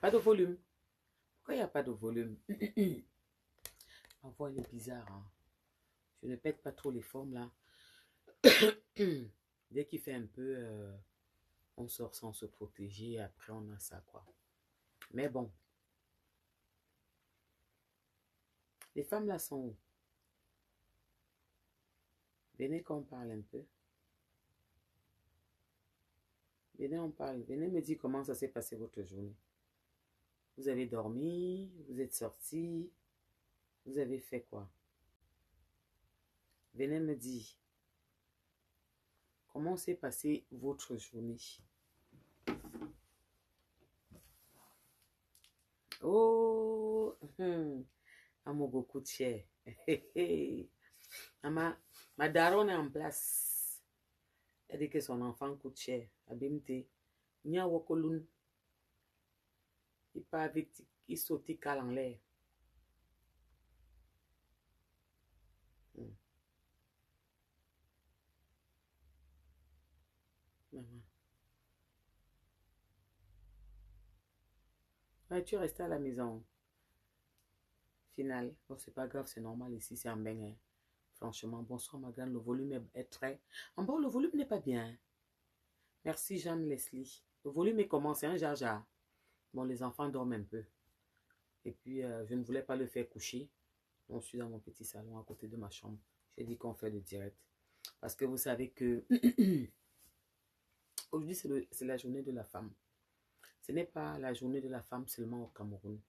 Pas de volume. Pourquoi il n'y a pas de volume? Ma voix, elle est bizarre. Hein? Je ne pète pas trop les formes là. Dès qu'il fait un peu, on sort sans se protéger. Après, on a ça, quoi. Mais bon. Les femmes là sont où? Venez qu'on parle un peu. Venez, on parle. Venez me dire comment ça s'est passé votre journée. Vous avez dormi, vous êtes sorti, vous avez fait quoi? Venez me dire comment s'est passé votre journée. Oh, Amogo coûte cher. Ma daronne est en place. Elle dit que son enfant coûte cher. Abimte. Nya wakolun. Il part vite. Il saute cal en l'air. Maman. Ouais, tu restes à la maison. Final. Bon, c'est pas grave, c'est normal ici, c'est en bain. Hein. Franchement, bonsoir, ma grande. Le volume est très. En bon, le volume n'est pas bien. Merci, Jeanne Leslie. Le volume est comment? C'est un jaja. Bon, les enfants dorment un peu. Et puis, je ne voulais pas le faire coucher. Donc, je suis dans mon petit salon à côté de ma chambre. J'ai dit qu'on fait le direct. Parce que vous savez que aujourd'hui, c'est la journée de la femme. Ce n'est pas la journée de la femme seulement au Cameroun.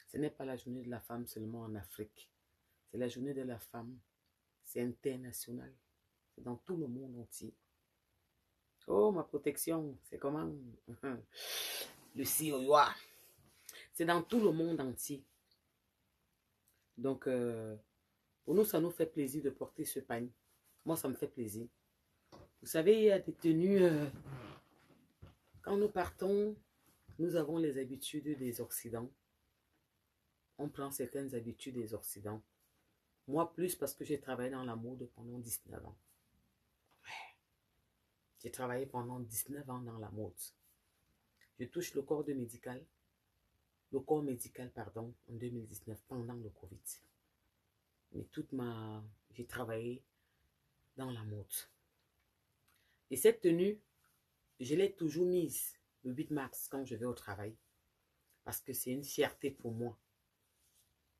Ce n'est pas la journée de la femme seulement en Afrique. C'est la journée de la femme. C'est international. C'est dans tout le monde entier. Oh, ma protection, c'est comment? Le Sioyoa. C'est dans tout le monde entier. Donc, pour nous, ça nous fait plaisir de porter ce panier. Moi, ça me fait plaisir. Vous savez, il y a des tenues... quand nous partons, nous avons les habitudes des Occidents. On prend certaines habitudes des Occidents. Moi, plus parce que j'ai travaillé dans la mode pendant 19 ans. Ouais. J'ai travaillé pendant 19 ans dans la mode. Je touche le corps médical, pardon, en 2019, pendant le Covid. Mais j'ai travaillé dans la mode. Et cette tenue, je l'ai toujours mise le 8 mars quand je vais au travail. Parce que c'est une fierté pour moi.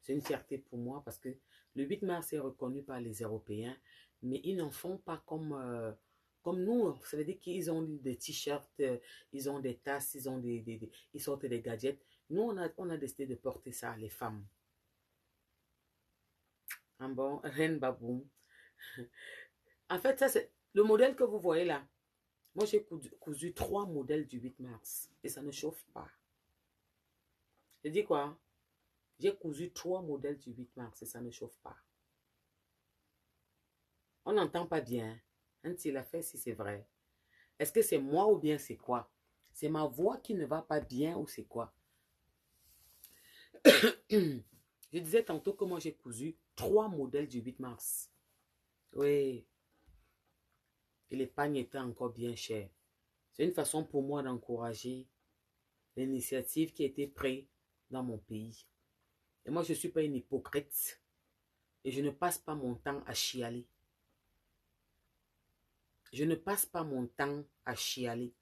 C'est une fierté pour moi parce que le 8 mars est reconnu par les Européens, mais ils n'en font pas comme nous. Ça veut dire qu'ils ont des t-shirts, ils ont des tasses, ils sortent des gadgets. Nous, on a décidé de porter ça, les femmes. Ah bon, Reine Baboum. En fait, ça c'est le modèle que vous voyez là. Moi, j'ai cousu 3 modèles du 8 mars et ça ne chauffe pas. Je dis quoi? J'ai cousu 3 modèles du 8 mars et ça ne chauffe pas. On n'entend pas bien. Il a fait si c'est vrai. Est-ce que c'est moi ou bien c'est quoi? C'est ma voix qui ne va pas bien ou c'est quoi? Je disais tantôt que moi j'ai cousu 3 modèles du 8 mars. Oui. Et les pagnes étaient encore bien chers. C'est une façon pour moi d'encourager l'initiative qui a été prise dans mon pays. Et moi, je ne suis pas une hypocrite. Et je ne passe pas mon temps à chialer. Je ne passe pas mon temps à chialer.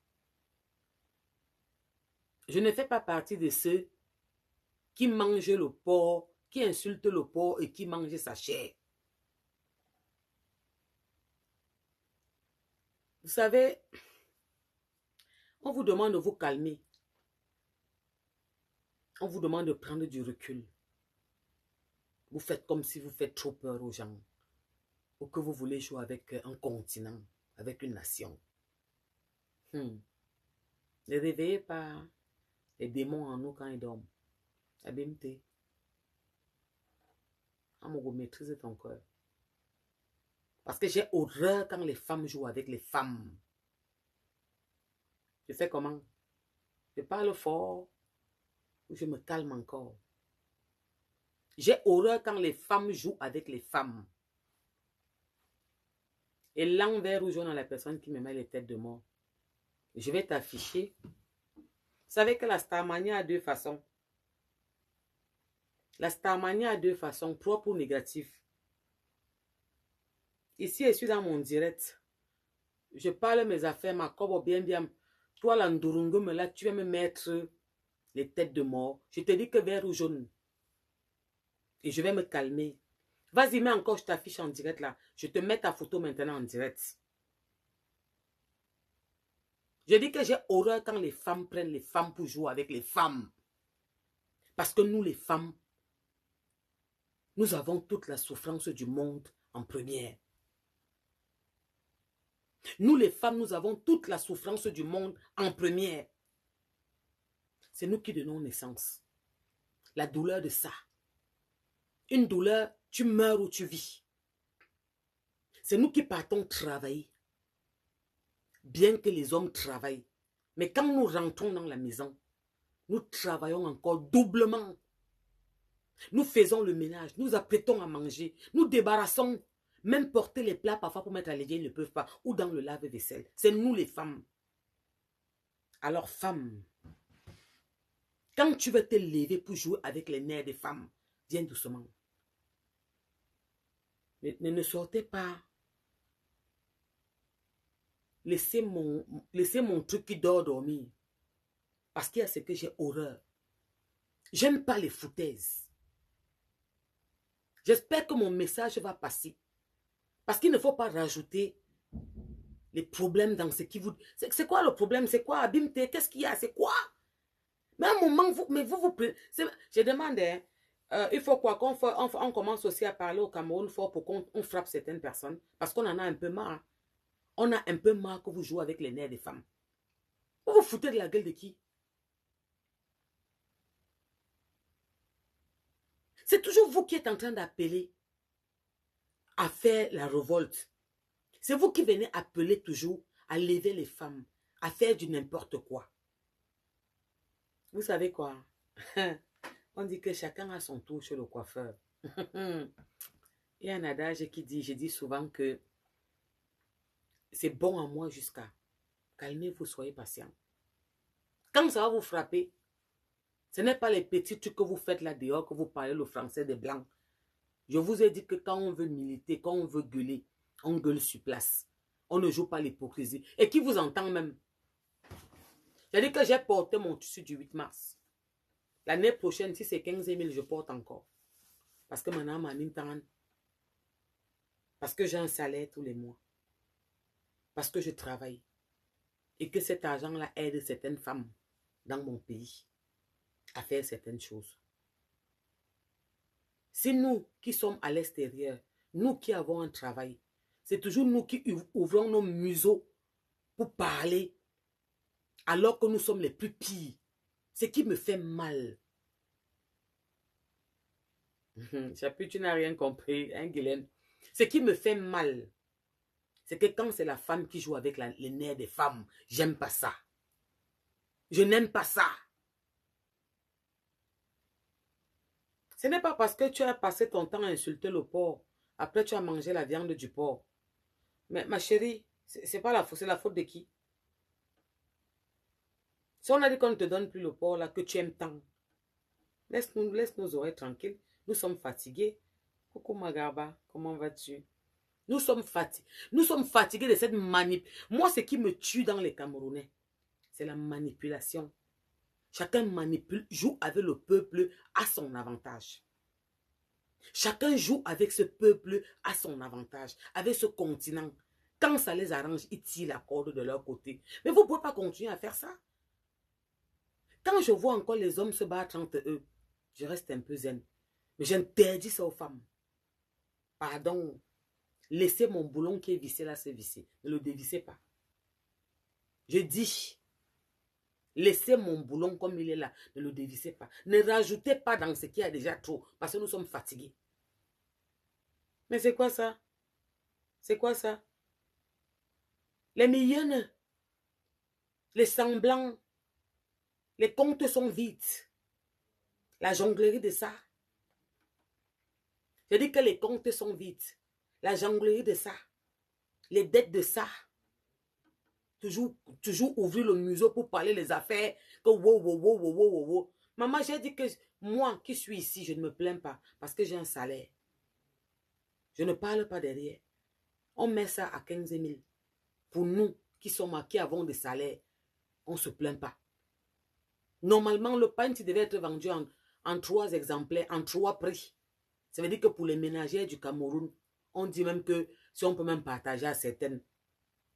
Je ne fais pas partie de ceux qui mangent le porc, qui insultent le porc et qui mangent sa chair. Vous savez, on vous demande de vous calmer. On vous demande de prendre du recul. Vous faites comme si vous faites trop peur aux gens. Ou que vous voulez jouer avec un continent, avec une nation. Ne réveillez pas les démons en nous quand ils dorment. Abimte. Amogo, maîtrise ton cœur. Parce que j'ai horreur quand les femmes jouent avec les femmes. Je fais comment? Je parle fort ou je me calme encore. J'ai horreur quand les femmes jouent avec les femmes. Et l'envers ou jaune à la personne qui me met les têtes de mort. Je vais t'afficher. savez que la starmania a deux façons. La starmania a deux façons, propre ou négative. Ici, je suis dans mon direct. Je parle mes affaires, ma cobo bien bien. Toi, l'andurungo, là, tu vas me mettre les têtes de mort. Je te dis que vert ou jaune. Et je vais me calmer. Vas-y, mais encore, je t'affiche en direct là. Je te mets ta photo maintenant en direct. Je dis que j'ai horreur quand les femmes prennent les femmes pour jouer avec les femmes. Parce que nous, les femmes, nous avons toute la souffrance du monde en première. Nous, les femmes, nous avons toute la souffrance du monde en première. C'est nous qui donnons naissance. La douleur de ça. Une douleur, tu meurs ou tu vis. C'est nous qui partons travailler. Bien que les hommes travaillent. Mais quand nous rentrons dans la maison, nous travaillons encore doublement. Nous faisons le ménage, nous apprêtons à manger, nous débarrassons. Même porter les plats parfois pour mettre à l'évier, ils ne peuvent pas. Ou dans le lave-vaisselle. C'est nous les femmes. Alors femmes, quand tu veux te lever pour jouer avec les nerfs des femmes, viens doucement. Mais ne sortez pas. Laissez mon truc qui dort dormir. Parce qu'il y a ce que j'ai horreur. J'aime pas les foutaises. J'espère que mon message va passer. Parce qu'il ne faut pas rajouter les problèmes dans ce qui vous... C'est quoi le problème? C'est quoi, Abimte? Qu'est-ce qu'il y a? C'est quoi? Mais à un moment, vous prenez... Je demande, il faut quoi? On commence aussi à parler au Cameroun fort pour qu'on frappe certaines personnes. Parce qu'on en a un peu marre. On a un peu marre que vous jouez avec les nerfs des femmes. Vous vous foutez de la gueule de qui? C'est toujours vous qui êtes en train d'appeler à faire la révolte. C'est vous qui venez appeler toujours à lever les femmes, à faire du n'importe quoi. Vous savez quoi? On dit que chacun a son tour chez le coiffeur. Il y a un adage qui dit, je dis souvent que c'est bon à moi jusqu'à. Calmez-vous, soyez patient. Quand ça va vous frapper, ce n'est pas les petits trucs que vous faites là dehors, que vous parlez le français des blancs. Je vous ai dit que quand on veut militer, quand on veut gueuler, on gueule sur place. On ne joue pas l'hypocrisie. Et qui vous entend même? J'ai dit que j'ai porté mon tissu du 8 mars. L'année prochaine, si c'est 15 000, je porte encore. Parce que maintenant, parce que j'ai un salaire tous les mois. Parce que je travaille. Et que cet argent-là aide certaines femmes dans mon pays à faire certaines choses. Si nous qui sommes à l'extérieur, nous qui avons un travail, c'est toujours nous qui ouvrons nos museaux pour parler alors que nous sommes les plus pires. Ce qui me fait mal. Chapitre, tu n'as rien compris, hein, Guylaine? Ce qui me fait mal, c'est que quand c'est la femme qui joue avec les nerfs des femmes, j'aime pas ça. Je n'aime pas ça. Ce n'est pas parce que tu as passé ton temps à insulter le porc. Après, tu as mangé la viande du porc. Mais ma chérie, c'est pas la faute. C'est la faute de qui? Si on a dit qu'on ne te donne plus le porc, là, que tu aimes tant, laisse nos oreilles tranquilles. Nous sommes fatigués. Coucou Magarba, comment vas-tu? Nous sommes fatigués. Nous sommes fatigués de cette manipulation. Moi, ce qui me tue dans les Camerounais, c'est la manipulation. Chacun manipule, joue avec le peuple à son avantage. Chacun joue avec ce peuple à son avantage, avec ce continent. Quand ça les arrange, ils tirent la corde de leur côté. Mais vous ne pouvez pas continuer à faire ça. Quand je vois encore les hommes se battre entre eux, je reste un peu zen. Mais j'interdis ça aux femmes. Pardon. Laissez mon boulon qui est vissé là se visser. Ne le dévissez pas. Je dis, laissez mon boulon comme il est là. Ne le dévissez pas. Ne rajoutez pas dans ce qui est déjà trop. Parce que nous sommes fatigués. Mais c'est quoi ça? C'est quoi ça? Les mignonnes, les semblants, les comptes sont vides. La jonglerie de ça. Je dis que les comptes sont vides. La jonglerie de ça. Les dettes de ça. toujours ouvrir le museau pour parler les affaires. Que wow, wow, wow, wow, wow, wow, wow. Maman, j'ai dit que moi qui suis ici, je ne me plains pas parce que j'ai un salaire. Je ne parle pas derrière. On met ça à 15 000. Pour nous qui avons des salaires, on ne se plaint pas. Normalement, le pain devait être vendu en 3 exemplaires, en 3 prix. Ça veut dire que pour les ménagères du Cameroun, on dit même que si on peut même partager à certaines.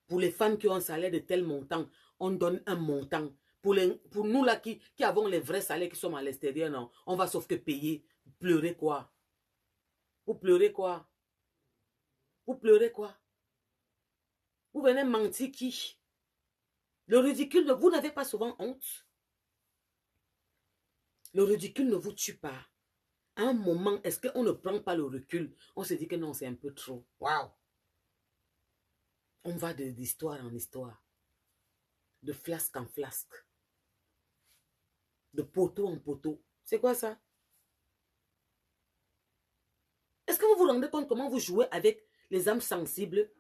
Pour les femmes qui ont un salaire de tel montant, on donne un montant. Pour nous là qui avons les vrais salaires qui sont à l'extérieur, non, on va sauf que payer. Vous pleurez quoi? Vous pleurez quoi? Vous pleurez quoi? Vous venez mentir qui? Le ridicule, vous n'avez pas souvent honte. Le ridicule ne vous tue pas. À un moment, est-ce qu'on ne prend pas le recul? On se dit que non, c'est un peu trop. Waouh! On va d'histoire en histoire. De flasque en flasque. De poteau en poteau. C'est quoi ça? Est-ce que vous vous rendez compte comment vous jouez avec les âmes sensibles?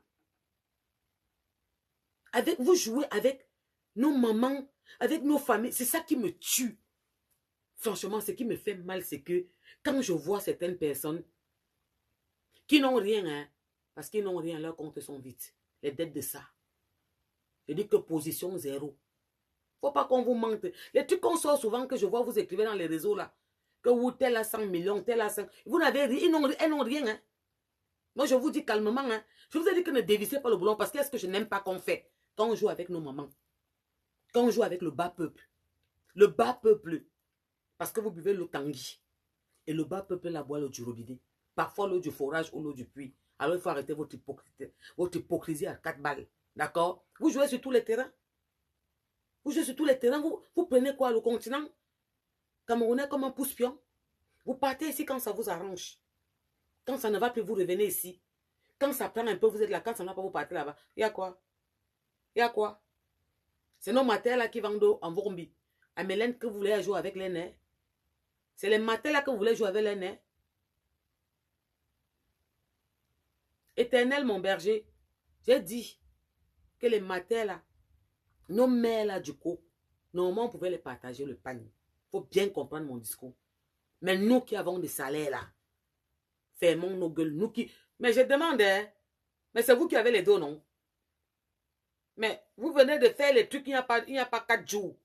Vous jouez avec nos mamans, avec nos familles. C'est ça qui me tue. Franchement, ce qui me fait mal, c'est que quand je vois certaines personnes qui n'ont rien, hein, parce qu'ils n'ont rien, leurs comptes sont vides. Les dettes de ça. Je dis que position zéro. Faut pas qu'on vous mente. Les trucs qu'on sort souvent, que je vois vous écrivez dans les réseaux là, que vous, tel a 100 millions, tel a 5. Vous n'avez rien, elles n'ont rien. Hein. Moi, je vous dis calmement, hein. Je vous ai dit que ne dévissez pas le boulon parce que est-ce que je n'aime pas qu'on fait quand on joue avec nos mamans, quand on joue avec le bas peuple. Le bas peuple, parce que vous buvez l'eau Tanguy. Et le bas peuple la boit l'eau du robinet. Parfois l'eau du forage ou l'eau du puits. Alors il faut arrêter votre hypocrisie à 4 balles. D'accord? Vous jouez sur tous les terrains. Vous jouez sur tous les terrains. Vous prenez quoi? Le continent camerounais comme un pouce-pion. Vous partez ici quand ça vous arrange. Quand ça ne va plus, vous revenez ici. Quand ça prend un peu, vous êtes là. Quand ça ne va pas, vous partez là-bas. Il y a quoi? Il y a quoi? C'est nos matins là qui vendent en Vorumbi. À Mélène que vous voulez jouer avec les nez. C'est les matins là que vous voulez jouer avec les nez. Éternel, mon berger, j'ai dit que les matins là, nos mères là du coup, normalement on pouvait les partager le panier. Il faut bien comprendre mon discours. Mais nous qui avons des salaires là, fermons nos gueules. Nous qui... Mais je demande, hein, mais c'est vous qui avez les dos, non? Mais vous venez de faire les trucs, il n'y a pas 4 jours.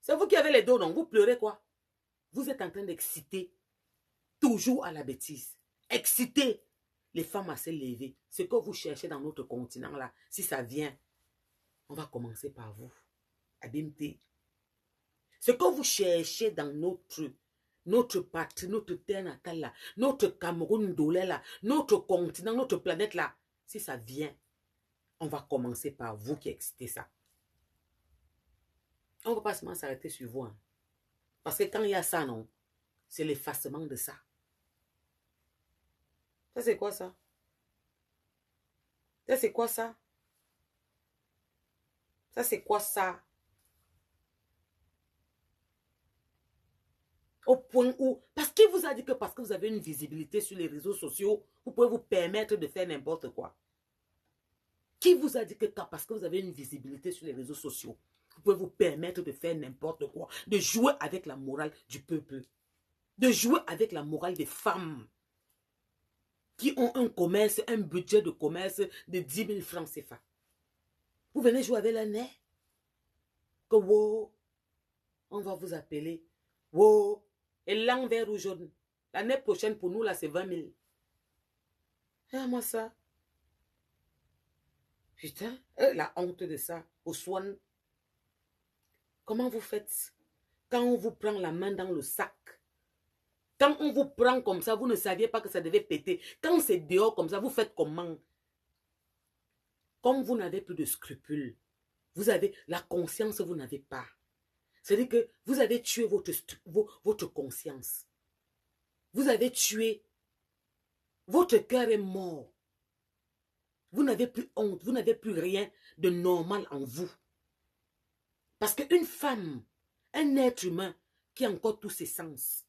C'est vous qui avez les dos, non? Vous pleurez quoi? Vous êtes en train d'exciter toujours à la bêtise. Exciter les femmes à se lever. Ce que vous cherchez dans notre continent là, si ça vient, on va commencer par vous. Abimté. Ce que vous cherchez dans notre patrie, notre terre natale là, notre Cameroun dolé là, notre continent, notre planète là, si ça vient, on va commencer par vous qui excitez ça. On ne va pas seulement s'arrêter sur vous. Hein. Parce que quand il y a ça, non, c'est l'effacement de ça. Ça, c'est quoi ça? Ça, c'est quoi ça? Ça, c'est quoi ça? Au point où, parce qu'il vous a dit que parce que vous avez une visibilité sur les réseaux sociaux, vous pouvez vous permettre de faire n'importe quoi. Qui vous a dit que parce que vous avez une visibilité sur les réseaux sociaux, vous pouvez vous permettre de faire n'importe quoi, de jouer avec la morale du peuple, de jouer avec la morale des femmes qui ont un commerce, un budget de commerce de 10 000 francs CFA. Vous venez jouer avec la nez. Que wow, on va vous appeler. Wow, et l'envers ou jaune. L'année prochaine, pour nous, là, c'est 20 000. Regarde-moi ça. Putain, la honte de ça. Au soin. Comment vous faites quand on vous prend la main dans le sac? Quand on vous prend comme ça, vous ne saviez pas que ça devait péter. Quand c'est dehors comme ça, vous faites comment? Comme vous n'avez plus de scrupules, vous avez la conscience, vous n'avez pas. C'est-à-dire que vous avez tué votre conscience. Vous avez tué. Votre cœur est mort. Vous n'avez plus honte, vous n'avez plus rien de normal en vous. Parce qu'une femme, un être humain qui a encore tous ses sens,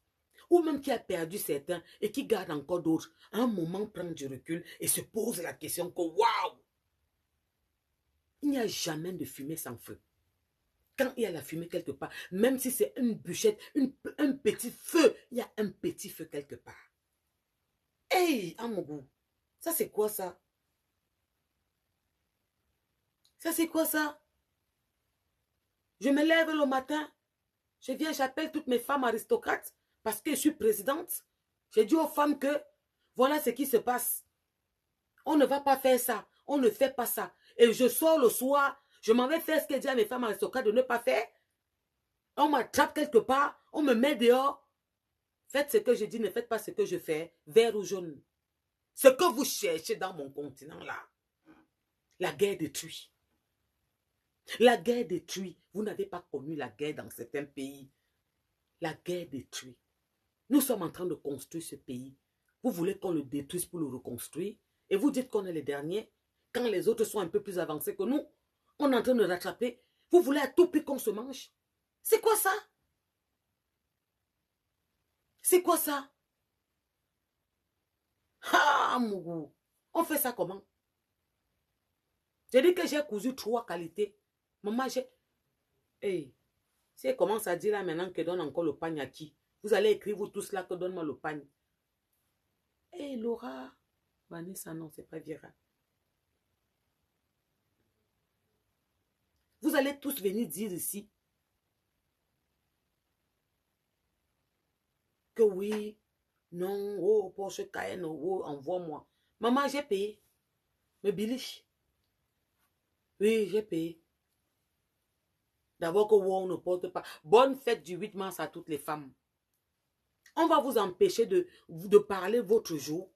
ou même qui a perdu certains et qui garde encore d'autres, à un moment prend du recul et se pose la question que waouh! Il n'y a jamais de fumée sans feu. Quand il y a la fumée quelque part, même si c'est une bûchette, un petit feu, il y a un petit feu quelque part. Hey, Amougou, ça c'est quoi ça? Ça c'est quoi ça? Je me lève le matin, je viens, j'appelle toutes mes femmes aristocrates parce que je suis présidente. J'ai dit aux femmes que voilà ce qui se passe. On ne va pas faire ça. On ne fait pas ça. Et je sors le soir, je m'en vais faire ce que dit à mes femmes aristocrates de ne pas faire. On m'attrape quelque part, on me met dehors. Faites ce que je dis, ne faites pas ce que je fais. Vert ou jaune. Ce que vous cherchez dans mon continent là, la guerre détruit. La guerre détruit. Vous n'avez pas connu la guerre dans certains pays. La guerre détruit. Nous sommes en train de construire ce pays. Vous voulez qu'on le détruise pour le reconstruire et vous dites qu'on est les derniers. Quand les autres sont un peu plus avancés que nous, on est en train de rattraper. Vous voulez à tout prix qu'on se mange. C'est quoi ça? C'est quoi ça? Ah, Mougou. On fait ça comment? J'ai dit que j'ai cousu 3 qualités. Maman, j'ai... Hey, si elle commence à dire là maintenant qu'elle donne encore le pagne à qui? Vous allez écrire vous tous là que donne-moi le pagne. Hey, Laura. Vanessa, non, c'est pas Vera. Vous allez tous venir dire ici que oui, non, oh, Porsche Cayenne, oh, envoie-moi. Maman, j'ai payé. Me biliche. Oui, j'ai payé. D'abord que wow, on ne porte pas. Bonne fête du 8 mars à toutes les femmes. On va vous empêcher de parler votre jour.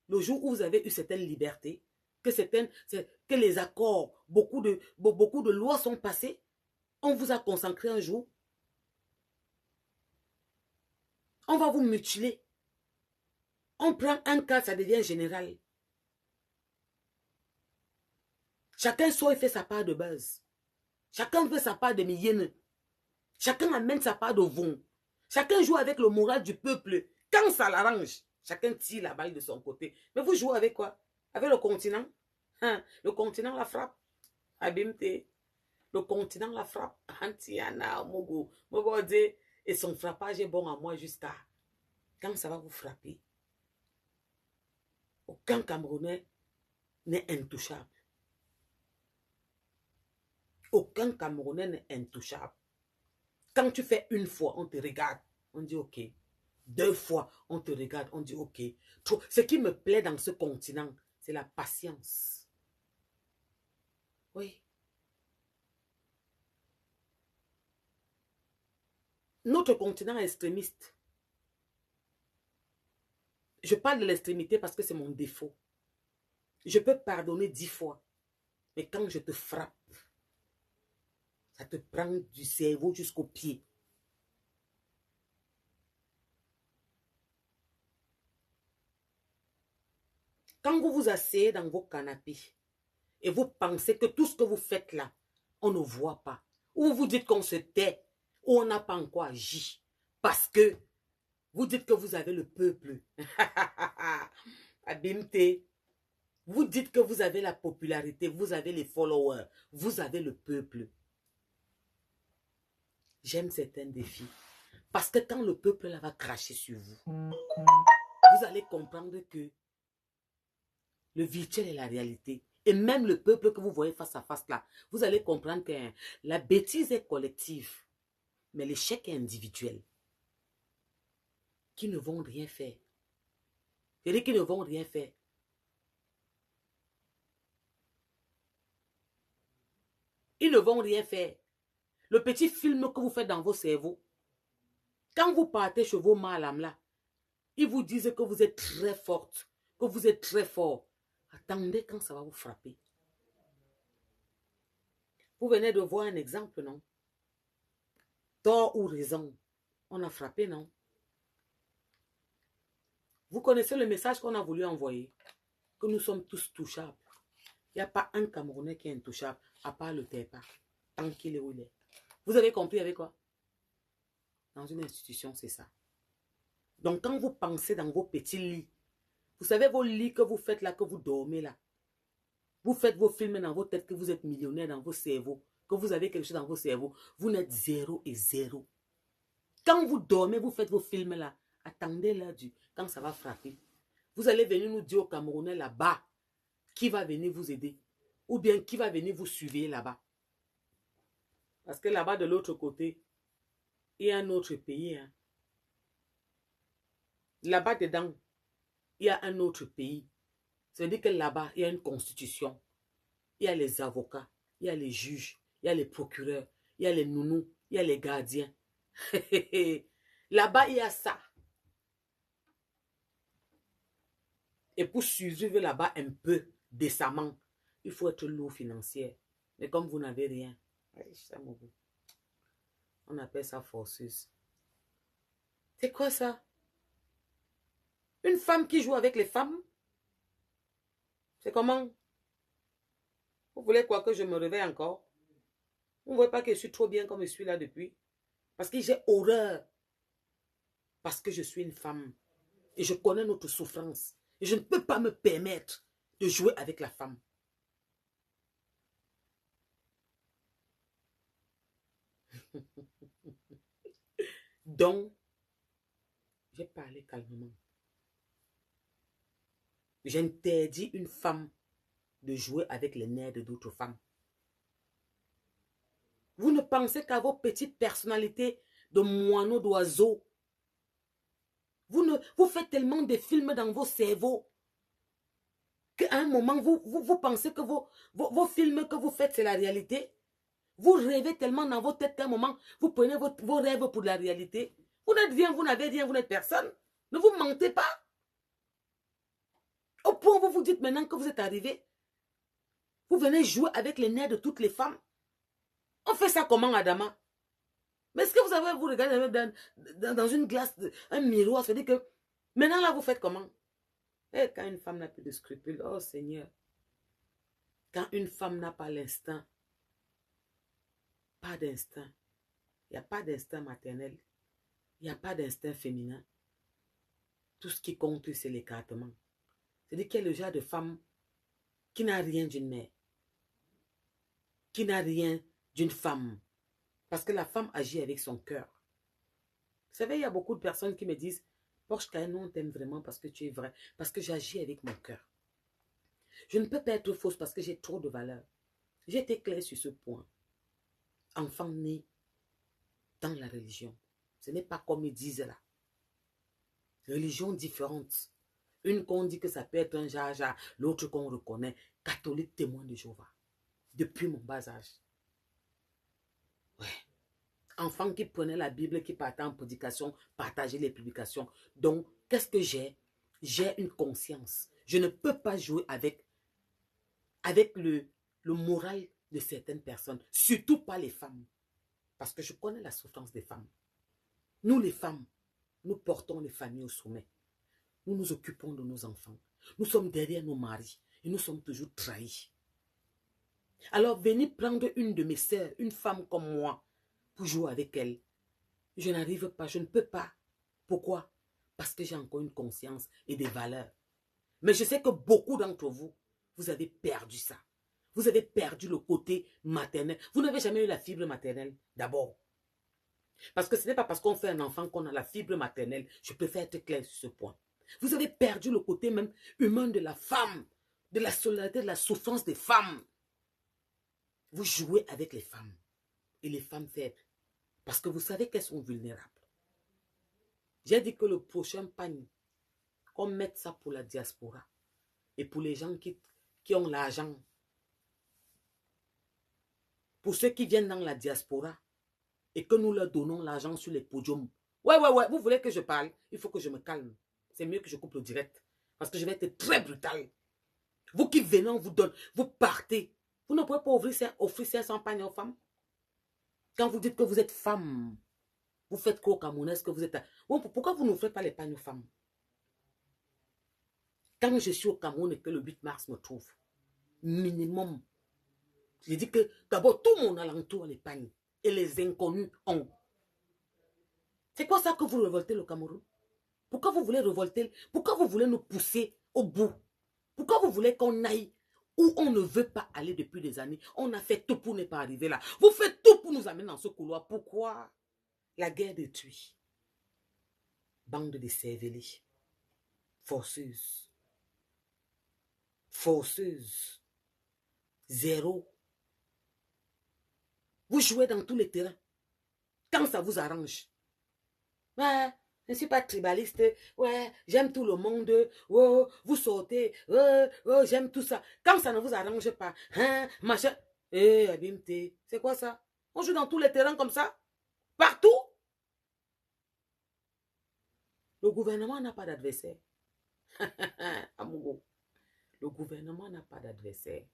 Le jour où vous avez eu certaines libertés. Que les accords, beaucoup de lois sont passées. On vous a consacré un jour. On va vous mutiler. On prend un cas, ça devient général. Chacun sort et fait sa part de base. Chacun fait sa part de millienne. Chacun amène sa part de vent. Chacun joue avec le moral du peuple. Quand ça l'arrange, chacun tire la balle de son côté. Mais vous jouez avec quoi? Avec le continent? Hein? Le continent la frappe. Abimte. Le continent la frappe. Antiana, Mogo. Mogo dit, et son frappage est bon à moi jusqu'à quand ça va vous frapper. Aucun Camerounais n'est intouchable. Aucun Camerounais n'est intouchable. Quand tu fais une fois, on te regarde, on dit ok. 2 fois, on te regarde, on dit ok. Ce qui me plaît dans ce continent, c'est la patience. Oui. Notre continent est extrémiste. Je parle de l'extrémité parce que c'est mon défaut. Je peux pardonner 10 fois. Mais quand je te frappe, ça te prend du cerveau jusqu'au pied. Quand vous vous asseyez dans vos canapés et vous pensez que tout ce que vous faites là, on ne voit pas, ou vous dites qu'on se tait, ou on n'a pas encore agi, parce que vous dites que vous avez le peuple. Abimte. Vous dites que vous avez la popularité, vous avez les followers, vous avez le peuple. J'aime certains défis. Parce que quand le peuple là va cracher sur vous, vous allez comprendre que le virtuel est la réalité. Et même le peuple que vous voyez face à face là, vous allez comprendre que la bêtise est collective, mais l'échec est individuel. Qui ne vont rien faire. C'est-à-dire qui ne vont rien faire. Ils ne vont rien faire. Le petit film que vous faites dans vos cerveaux, quand vous partez chez vos malam là, ils vous disent que vous êtes très forte, que vous êtes très fort. Attendez quand ça va vous frapper. Vous venez de voir un exemple, non? Tort ou raison, on a frappé, non? Vous connaissez le message qu'on a voulu envoyer? Que nous sommes tous touchables. Il n'y a pas un Camerounais qui est intouchable, à part le TEPA, tant qu'il est où il est. Vous avez compris avec quoi? Dans une institution, c'est ça. Donc, quand vous pensez dans vos petits lits, vous savez vos lits que vous faites là, que vous dormez là, Vous faites vos films dans vos têtes que vous êtes millionnaire dans vos cerveaux, que vous avez quelque chose dans vos cerveaux. Vous n'êtes zéro et zéro. Quand vous dormez, vous faites vos films là. Attendez l'heure quand ça va frapper. Vous allez venir nous dire au Camerounais là-bas qui va venir vous aider. Ou bien qui va venir vous suivre là-bas. Parce que là-bas, de l'autre côté, il y a un autre pays. Hein. Là-bas dedans, il y a un autre pays. Ça veut dire que là-bas, il y a une constitution. Il y a les avocats, il y a les juges, il y a les procureurs, il y a les nounous, il y a les gardiens. Là-bas, il y a ça. Et pour survivre là-bas un peu décemment, il faut être lourd financier. Mais comme vous n'avez rien, on appelle ça forceuse. C'est quoi ça? Une femme qui joue avec les femmes? C'est comment? Vous voulez quoi que je me réveille encore? Vous ne voyez pas que je suis trop bien comme je suis là depuis? Parce que j'ai horreur. Parce que je suis une femme. Et je connais notre souffrance. Et je ne peux pas me permettre de jouer avec la femme. Donc, j'ai parlé calmement. J'interdis une femme de jouer avec les nerfs d'autres femmes. Vous ne pensez qu'à vos petites personnalités de moineaux d'oiseaux. Vous faites tellement de films dans vos cerveaux qu'à un moment, vous pensez que vos films que vous faites, c'est la réalité. Vous rêvez tellement dans vos têtes qu'à un moment, vous prenez vos rêves pour la réalité. Vous n'êtes rien, vous n'avez rien, vous n'êtes personne. Ne vous mentez pas. Au point où vous vous dites maintenant que vous êtes arrivé, vous venez jouer avec les nerfs de toutes les femmes. On fait ça comment, Adama? Mais est-ce que vous avez, vous regardez dans une glace, un miroir, ça veut dire que maintenant là, vous faites comment? Et quand une femme n'a plus de scrupules, oh Seigneur, quand une femme n'a pas l'instinct, pas d'instinct, il n'y a pas d'instinct maternel, il n'y a pas d'instinct féminin, tout ce qui compte, c'est l'écartement. C'est-à-dire qu'il y a le genre de femme qui n'a rien d'une mère, qui n'a rien d'une femme, parce que la femme agit avec son cœur. Vous savez, il y a beaucoup de personnes qui me disent, Porsche Cayenne, on t'aime vraiment parce que tu es vrai, parce que j'agis avec mon cœur. Je ne peux pas être fausse parce que j'ai trop de valeur. J'ai été claire sur ce point. Enfant né dans la religion. Ce n'est pas comme ils disent là. Religion différente. Une qu'on dit que ça peut être un jaja, l'autre qu'on reconnaît. Catholique témoin de Jéhovah. Depuis mon bas âge. Ouais. Enfant qui prenait la Bible, qui partait en prédication, partageait les publications. Donc, qu'est-ce que j'ai? J'ai une conscience. Je ne peux pas jouer avec le moral de certaines personnes. Surtout pas les femmes. Parce que je connais la souffrance des femmes. Nous, les femmes, nous portons les familles au sommet. Nous nous occupons de nos enfants. Nous sommes derrière nos maris. Et nous sommes toujours trahis. Alors, venez prendre une de mes sœurs, une femme comme moi, pour jouer avec elle. Je n'arrive pas, je ne peux pas. Pourquoi? Parce que j'ai encore une conscience et des valeurs. Mais je sais que beaucoup d'entre vous, vous avez perdu ça. Vous avez perdu le côté maternel. Vous n'avez jamais eu la fibre maternelle, d'abord. Parce que ce n'est pas parce qu'on fait un enfant qu'on a la fibre maternelle. Je préfère être clair sur ce point. Vous avez perdu le côté même humain de la femme, de la solidarité, de la souffrance des femmes. Vous jouez avec les femmes et les femmes faibles. Parce que vous savez qu'elles sont vulnérables. J'ai dit que le prochain panier, qu'on mette ça pour la diaspora et pour les gens qui ont l'argent. Pour ceux qui viennent dans la diaspora et que nous leur donnons l'argent sur les podiums. Ouais, vous voulez que je parle? Il faut que je me calme. C'est mieux que je coupe le direct. Parce que je vais être très brutal. Vous qui venez, on vous donne, vous partez. Vous ne pouvez pas offrir 500 pagnes aux femmes. Quand vous dites que vous êtes femme, vous faites quoi au Cameroun? Est-ce que vous êtes... Pourquoi vous n'offrez pas les pagnes aux femmes? Quand je suis au Cameroun et que le 8 mars me trouve, minimum, je dis que d'abord tout mon alentour les pagnes et les inconnus ont. C'est quoi ça que vous révoltez le Cameroun? Pourquoi vous voulez révolter? Pourquoi vous voulez nous pousser au bout? Pourquoi vous voulez qu'on aille où on ne veut pas aller depuis des années. On a fait tout pour ne pas arriver là. Vous faites tout pour nous amener dans ce couloir. Pourquoi? La guerre détruit. Bande de cervelés. Forceuse. Forceuse. Zéro. Vous jouez dans tous les terrains. Quand ça vous arrange. Ouais, je ne suis pas tribaliste. Ouais, j'aime tout le monde. Oh, vous sortez. Oh, j'aime tout ça. Quand ça ne vous arrange pas. Hein, machin. Eh, abimte. C'est quoi ça? On joue dans tous les terrains comme ça? Partout? Le gouvernement n'a pas d'adversaire. Amogo. Le gouvernement n'a pas d'adversaire.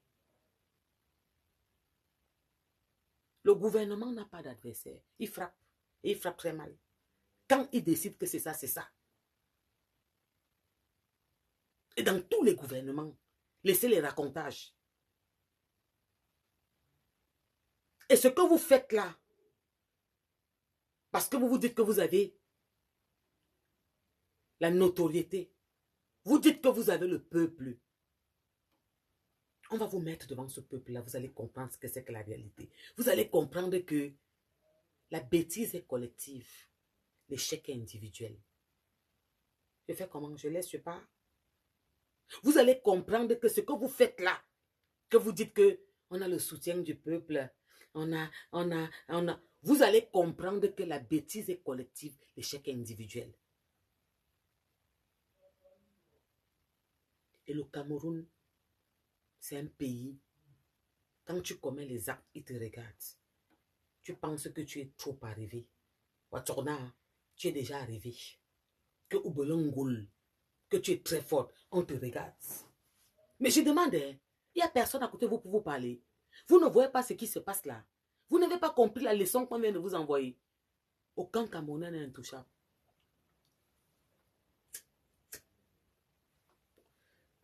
Le gouvernement n'a pas d'adversaire. Il frappe. Et il frappe très mal. Quand il décide que c'est ça, c'est ça. Et dans tous les gouvernements, laissez les racontages. Et ce que vous faites là, parce que vous vous dites que vous avez la notoriété, vous dites que vous avez le peuple, on va vous mettre devant ce peuple-là, vous allez comprendre ce que c'est que la réalité. Vous allez comprendre que la bêtise est collective, l'échec est individuel. Je fais comment? Je laisse, je pars. Vous allez comprendre que ce que vous faites là, que vous dites que on a le soutien du peuple, vous allez comprendre que la bêtise est collective, l'échec est individuel. Et le Cameroun, c'est un pays, quand tu commets les actes, ils te regardent. Tu penses que tu es trop arrivé. Tu es déjà arrivé. Que Oubelongoul, que tu es très fort, on te regarde. Mais je demande, il n'y a personne à côté de vous pour vous parler. Vous ne voyez pas ce qui se passe là. Vous n'avez pas compris la leçon qu'on vient de vous envoyer. Aucun Camerounais n'est intouchable.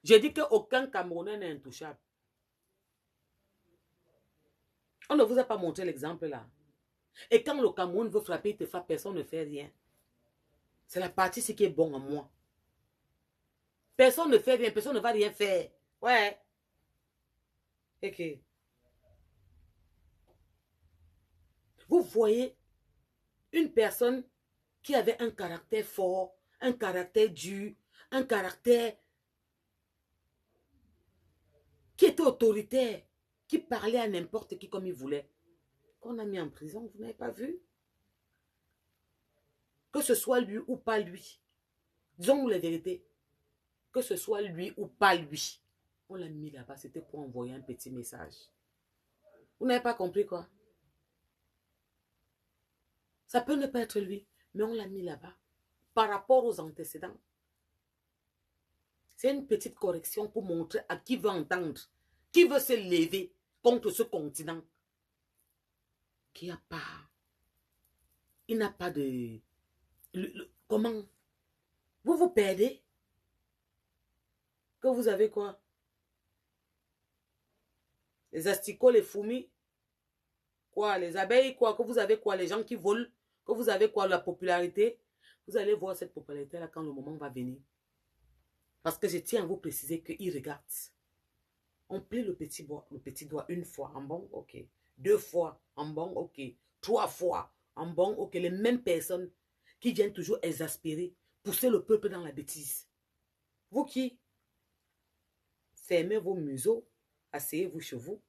J'ai dit qu'aucun Camerounais n'est intouchable. On ne vous a pas montré l'exemple là. Et quand le Cameroun veut frapper, il te frappe, personne ne fait rien. C'est la partie qui est bon en moi. Personne ne fait rien, personne ne va rien faire. Ouais. Ok. Vous voyez une personne qui avait un caractère fort, un caractère dur, un caractère qui était autoritaire, qui parlait à n'importe qui comme il voulait, qu'on a mis en prison, vous n'avez pas vu? Que ce soit lui ou pas lui, disons-nous la vérité, que ce soit lui ou pas lui, on l'a mis là-bas, c'était pour envoyer un petit message. Vous n'avez pas compris quoi? Ça peut ne pas être lui, mais on l'a mis là-bas par rapport aux antécédents. C'est une petite correction pour montrer à qui veut entendre, qui veut se lever contre ce continent, qui n'a pas, il n'a pas de, comment, vous vous perdez, que vous avez quoi? Les asticots, les fourmis, quoi, les abeilles, quoi, que vous avez quoi, les gens qui volent, que vous avez quoi, la popularité. Vous allez voir cette popularité-là quand le moment va venir. Parce que je tiens à vous préciser qu'ils regardent. On plie le petit doigt une fois, en bon, ok. 2 fois, en bon, ok. 3 fois, en bon, ok. Les mêmes personnes qui viennent toujours exaspérer, pousser le peuple dans la bêtise. Vous qui fermez vos museaux, asseyez-vous chez vous,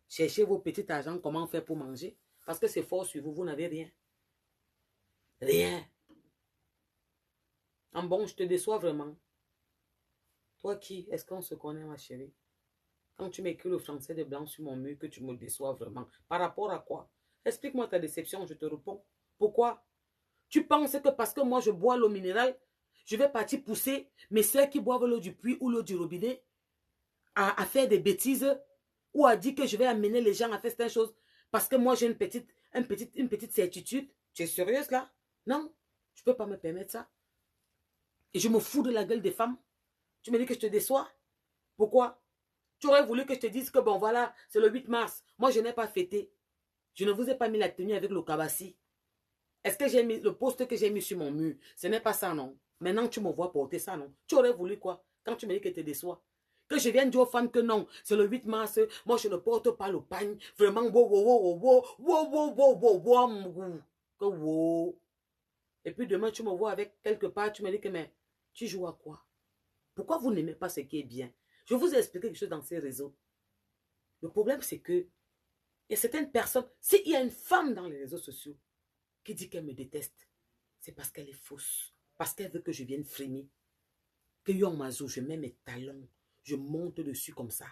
cherchez vos petits argents, comment faire pour manger. Parce que c'est fort sur vous, vous n'avez rien. Rien. En bon, je te déçois vraiment. Toi qui, est-ce qu'on se connaît, ma chérie? Quand tu m'écris le français de blanc sur mon mur, que tu me déçois vraiment. Par rapport à quoi? Explique-moi ta déception, je te réponds. Pourquoi? Tu penses que parce que moi je bois l'eau minérale, je vais partir pousser mes soeurs qui boivent l'eau du puits ou l'eau du robinet à faire des bêtises ou à dire que je vais amener les gens à faire certaines choses parce que moi j'ai une petite certitude? Tu es sérieuse là? Non, je ne peux pas me permettre ça. Et je me fous de la gueule des femmes. Tu me dis que je te déçois? Pourquoi? Tu aurais voulu que je te dise que bon voilà, c'est le 8 mars. Moi je n'ai pas fêté. Je ne vous ai pas mis la tenue avec le cabassi. Est-ce que j'ai mis le poste que j'ai mis sur mon mur? Ce n'est pas ça, non. Maintenant tu me vois porter ça, non. Tu aurais voulu quoi? Quand tu me dis que tu te déçois. Que je vienne dire aux femmes que non, c'est le 8 mars, moi je ne porte pas le pagne. Vraiment, wow, wow, wow, wow, wow, wow, wow, wow, wow, wow, que wow. Et puis demain, tu me vois avec quelque part, tu me dis que, mais tu joues à quoi? Pourquoi vous n'aimez pas ce qui est bien? Je vous ai expliqué quelque chose dans ces réseaux. Le problème, c'est que, il y a certaines personnes, s'il y a une femme dans les réseaux sociaux qui dit qu'elle me déteste, c'est parce qu'elle est fausse. Parce qu'elle veut que je vienne frémir. Que yon mazo, je mets mes talons. Je monte dessus comme ça.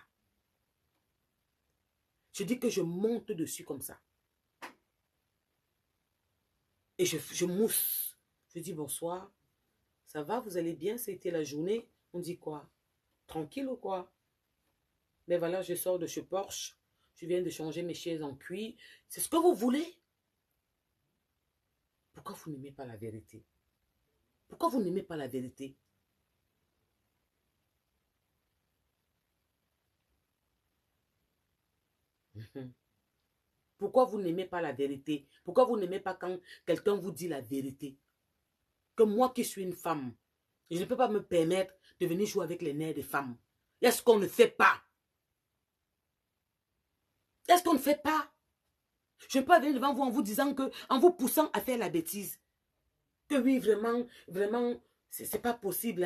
Je dis que je monte dessus comme ça. Et je mousse. Je dis bonsoir. Ça va, vous allez bien? C'était la journée. On dit quoi? Tranquille ou quoi? Mais voilà, je sors de chez Porsche. Je viens de changer mes chaises en cuir. C'est ce que vous voulez? Pourquoi vous n'aimez pas la vérité? Pourquoi vous n'aimez pas la vérité? Pourquoi vous n'aimez pas la vérité? Pourquoi vous n'aimez pas quand quelqu'un vous dit la vérité? Que moi qui suis une femme, je ne peux pas me permettre de venir jouer avec les nerfs des femmes. Il y a ce qu'on ne fait pas. Il y a ce qu'on ne fait pas. Je ne peux pas venir devant vous en vous disant que, en vous poussant à faire la bêtise. Que oui, vraiment, vraiment, c'est pas possible.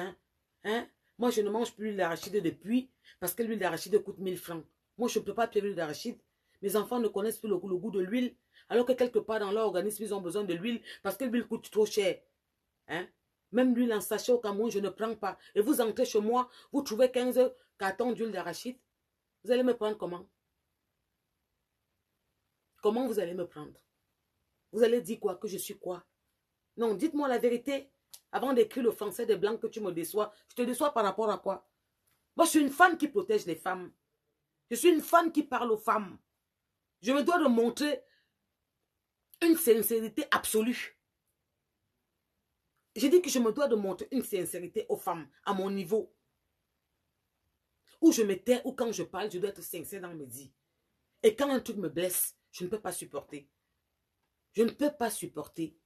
Hein? Moi, je ne mange plus l'huile d'arachide depuis parce que l'huile d'arachide coûte 1000 francs. Moi, je ne peux pas payer l'huile d'arachide. Mes enfants ne connaissent plus le goût de l'huile, alors que quelque part dans leur organisme, ils ont besoin de l'huile parce que l'huile coûte trop cher. Hein? Même l'huile en sachet au Cameroun, je ne prends pas. Et vous entrez chez moi, vous trouvez 15 cartons d'huile d'arachide. Vous allez me prendre comment? Comment vous allez me prendre? Vous allez dire quoi? Que je suis quoi? Non, dites-moi la vérité. Avant d'écrire le français des blancs que tu me déçois, je te déçois par rapport à quoi? Moi, je suis une femme qui protège les femmes. Je suis une femme qui parle aux femmes. Je me dois de montrer une sincérité absolue. J'ai dit que je me dois de montrer une sincérité aux femmes, à mon niveau. Où je me tais, ou quand je parle, je dois être sincère dans mes dits. Et quand un truc me blesse, je ne peux pas supporter. Je ne peux pas supporter.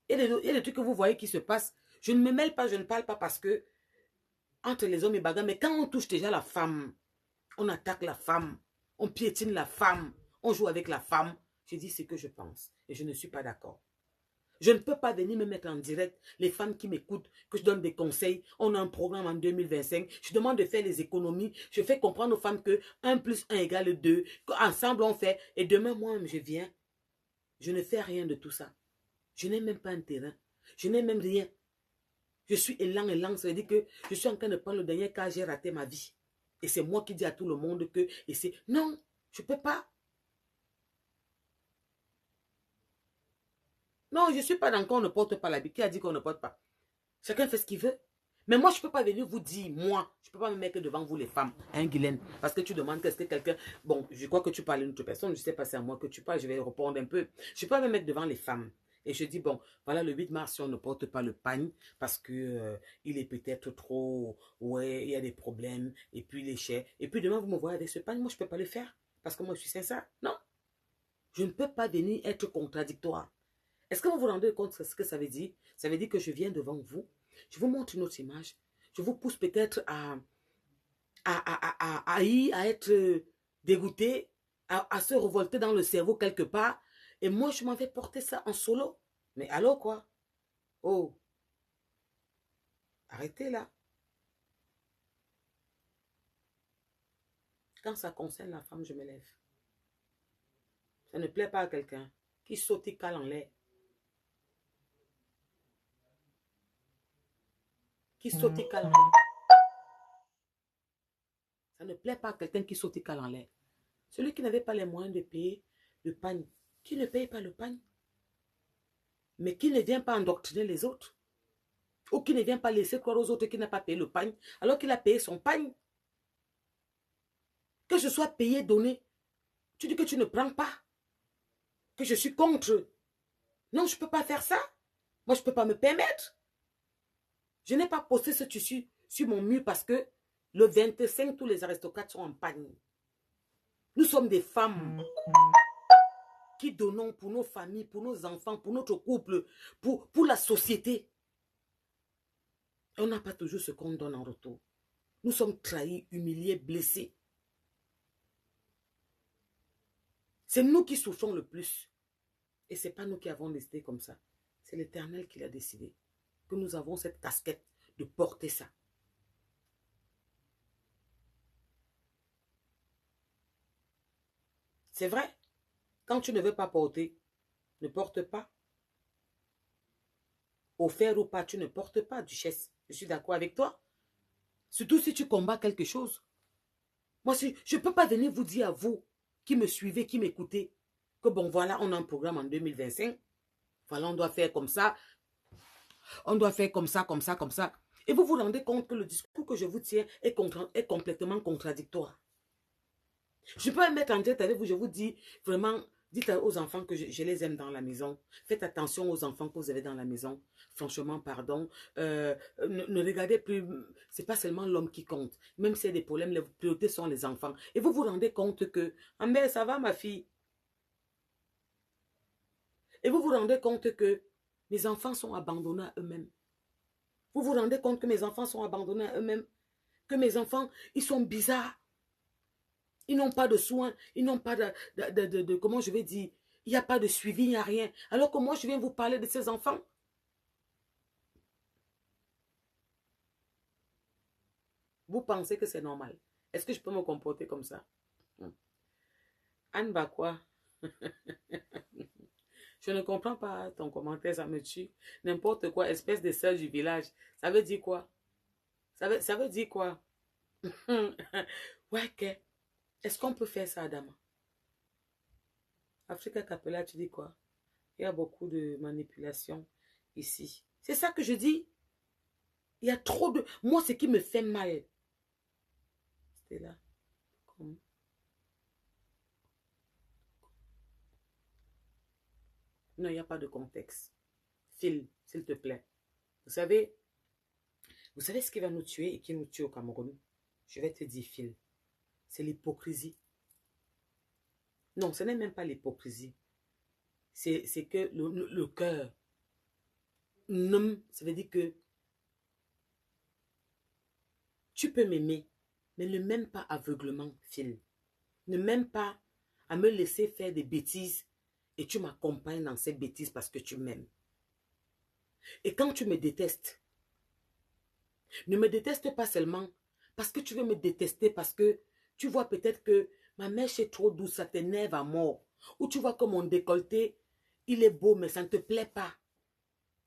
Il y a des trucs que vous voyez qui se passent. Je ne me mêle pas, je ne parle pas parce que entre les hommes et bagarres, mais quand on touche déjà la femme, on attaque la femme, on piétine la femme, on joue avec la femme. Je dis ce que je pense et je ne suis pas d'accord. Je ne peux pas venir me mettre en direct, les femmes qui m'écoutent, que je donne des conseils. On a un programme en 2025. Je demande de faire les économies. Je fais comprendre aux femmes que 1 plus 1 égale 2. Ensemble, on fait. Et demain, moi, je viens. Je ne fais rien de tout ça. Je n'ai même pas un terrain. Je n'ai même rien. Je suis élan. Ça veut dire que je suis en train de prendre le dernier cas, j'ai raté ma vie. Et c'est moi qui dis à tout le monde que... Et c'est non, je ne peux pas. Non, je ne suis pas dans qu'on ne porte pas l'habit. Qui a dit qu'on ne porte pas? Chacun fait ce qu'il veut. Mais moi, je ne peux pas venir vous dire, moi, je ne peux pas me mettre devant vous les femmes, hein, Guylaine, parce que tu demandes qu'est-ce que quelqu'un... Bon, je crois que tu parles d'une autre personne, je ne sais pas si c'est à moi que tu parles, je vais répondre un peu. Je ne peux pas me mettre devant les femmes. Et je dis, bon, voilà, le 8 mars, si on ne porte pas le pagne, parce que il est peut-être trop... Ouais, il y a des problèmes, et puis il est cher. Et puis demain, vous me voyez avec ce pagne, moi, je ne peux pas le faire, parce que moi, je suis sincère. Non, je ne peux pas venir être contradictoire. Est-ce que vous vous rendez compte de ce que ça veut dire? Ça veut dire que je viens devant vous, je vous montre une autre image, je vous pousse peut-être à être dégoûté, à se révolter dans le cerveau quelque part, et moi je m'en vais porter ça en solo. Mais alors quoi? Oh, arrêtez là. Quand ça concerne la femme, je me lève. Ça ne plaît pas à quelqu'un qui saute et cale en l'air. Qui saute et cale en l'air. Ça ne plaît pas à quelqu'un qui saute et cale en l'air. Celui qui n'avait pas les moyens de payer le pagne, qui ne paye pas le pagne, mais qui ne vient pas endoctriner les autres, ou qui ne vient pas laisser croire aux autres qu'il n'a pas payé le pagne, alors qu'il a payé son pagne. Que je sois payé, donné, tu dis que tu ne prends pas, que je suis contre. Non, je ne peux pas faire ça. Moi, je ne peux pas me permettre. Je n'ai pas posté ce tissu sur mon mur parce que le 25, tous les aristocrates sont en pagne. Nous sommes des femmes qui donnons pour nos familles, pour nos enfants, pour notre couple, pour la société. On n'a pas toujours ce qu'on donne en retour. Nous sommes trahis, humiliés, blessés. C'est nous qui souffrons le plus. Et ce n'est pas nous qui avons décidé comme ça. C'est l'Éternel qui l'a décidé. Que nous avons cette casquette de porter ça. C'est vrai. Quand tu ne veux pas porter, ne porte pas. Offert ou pas, tu ne portes pas, duchesse. Je suis d'accord avec toi. Surtout si tu combats quelque chose. Moi, je ne peux pas venir vous dire à vous, qui me suivez, qui m'écoutez, que bon, voilà, on a un programme en 2025. Voilà, on doit faire comme ça. On doit faire comme ça, comme ça, comme ça. Et vous vous rendez compte que le discours que je vous tiens est complètement contradictoire. Je peux mettre en tête avec vous, je vous dis vraiment, dites aux enfants que je les aime dans la maison. Faites attention aux enfants que vous avez dans la maison. Franchement, pardon. Ne regardez plus, c'est pas seulement l'homme qui compte. Même s'il y a des problèmes, les priorités sont les enfants. Et vous vous rendez compte que, ah mais ça va ma fille. Et vous vous rendez compte que mes enfants sont abandonnés à eux-mêmes. Vous vous rendez compte que mes enfants sont abandonnés à eux-mêmes. Que mes enfants, ils sont bizarres. Ils n'ont pas de soins, ils n'ont pas comment je vais dire, il n'y a pas de suivi, il n'y a rien. Alors que moi, je viens vous parler de ces enfants. Vous pensez que c'est normal? Est-ce que je peux me comporter comme ça? Anne Bakwa, je ne comprends pas ton commentaire, ça me tue. N'importe quoi, espèce de sœur du village. Ça veut dire quoi? Ça veut dire quoi? Ouais, que. Est-ce qu'on peut faire ça, Adama? Africa Capella, tu dis quoi? Il y a beaucoup de manipulation ici. C'est ça que je dis. Il y a trop de... Moi, ce qui me fait mal, c'était là. Comme... Non, il n'y a pas de contexte. Phil, s'il te plaît. Vous savez ce qui va nous tuer et qui nous tue au Cameroun? Je vais te dire, Phil. C'est l'hypocrisie. Non, ce n'est même pas l'hypocrisie. C'est que le cœur. Non, ça veut dire que tu peux m'aimer, mais ne m'aime pas aveuglement, Phil. Ne m'aime pas à me laisser faire des bêtises et tu m'accompagnes dans ces bêtises parce que tu m'aimes. Et quand tu me détestes, ne me déteste pas seulement parce que tu veux me détester, parce que tu vois peut-être que ma mèche est trop douce, ça t'énerve à mort. Ou tu vois que mon décolleté, il est beau, mais ça ne te plaît pas.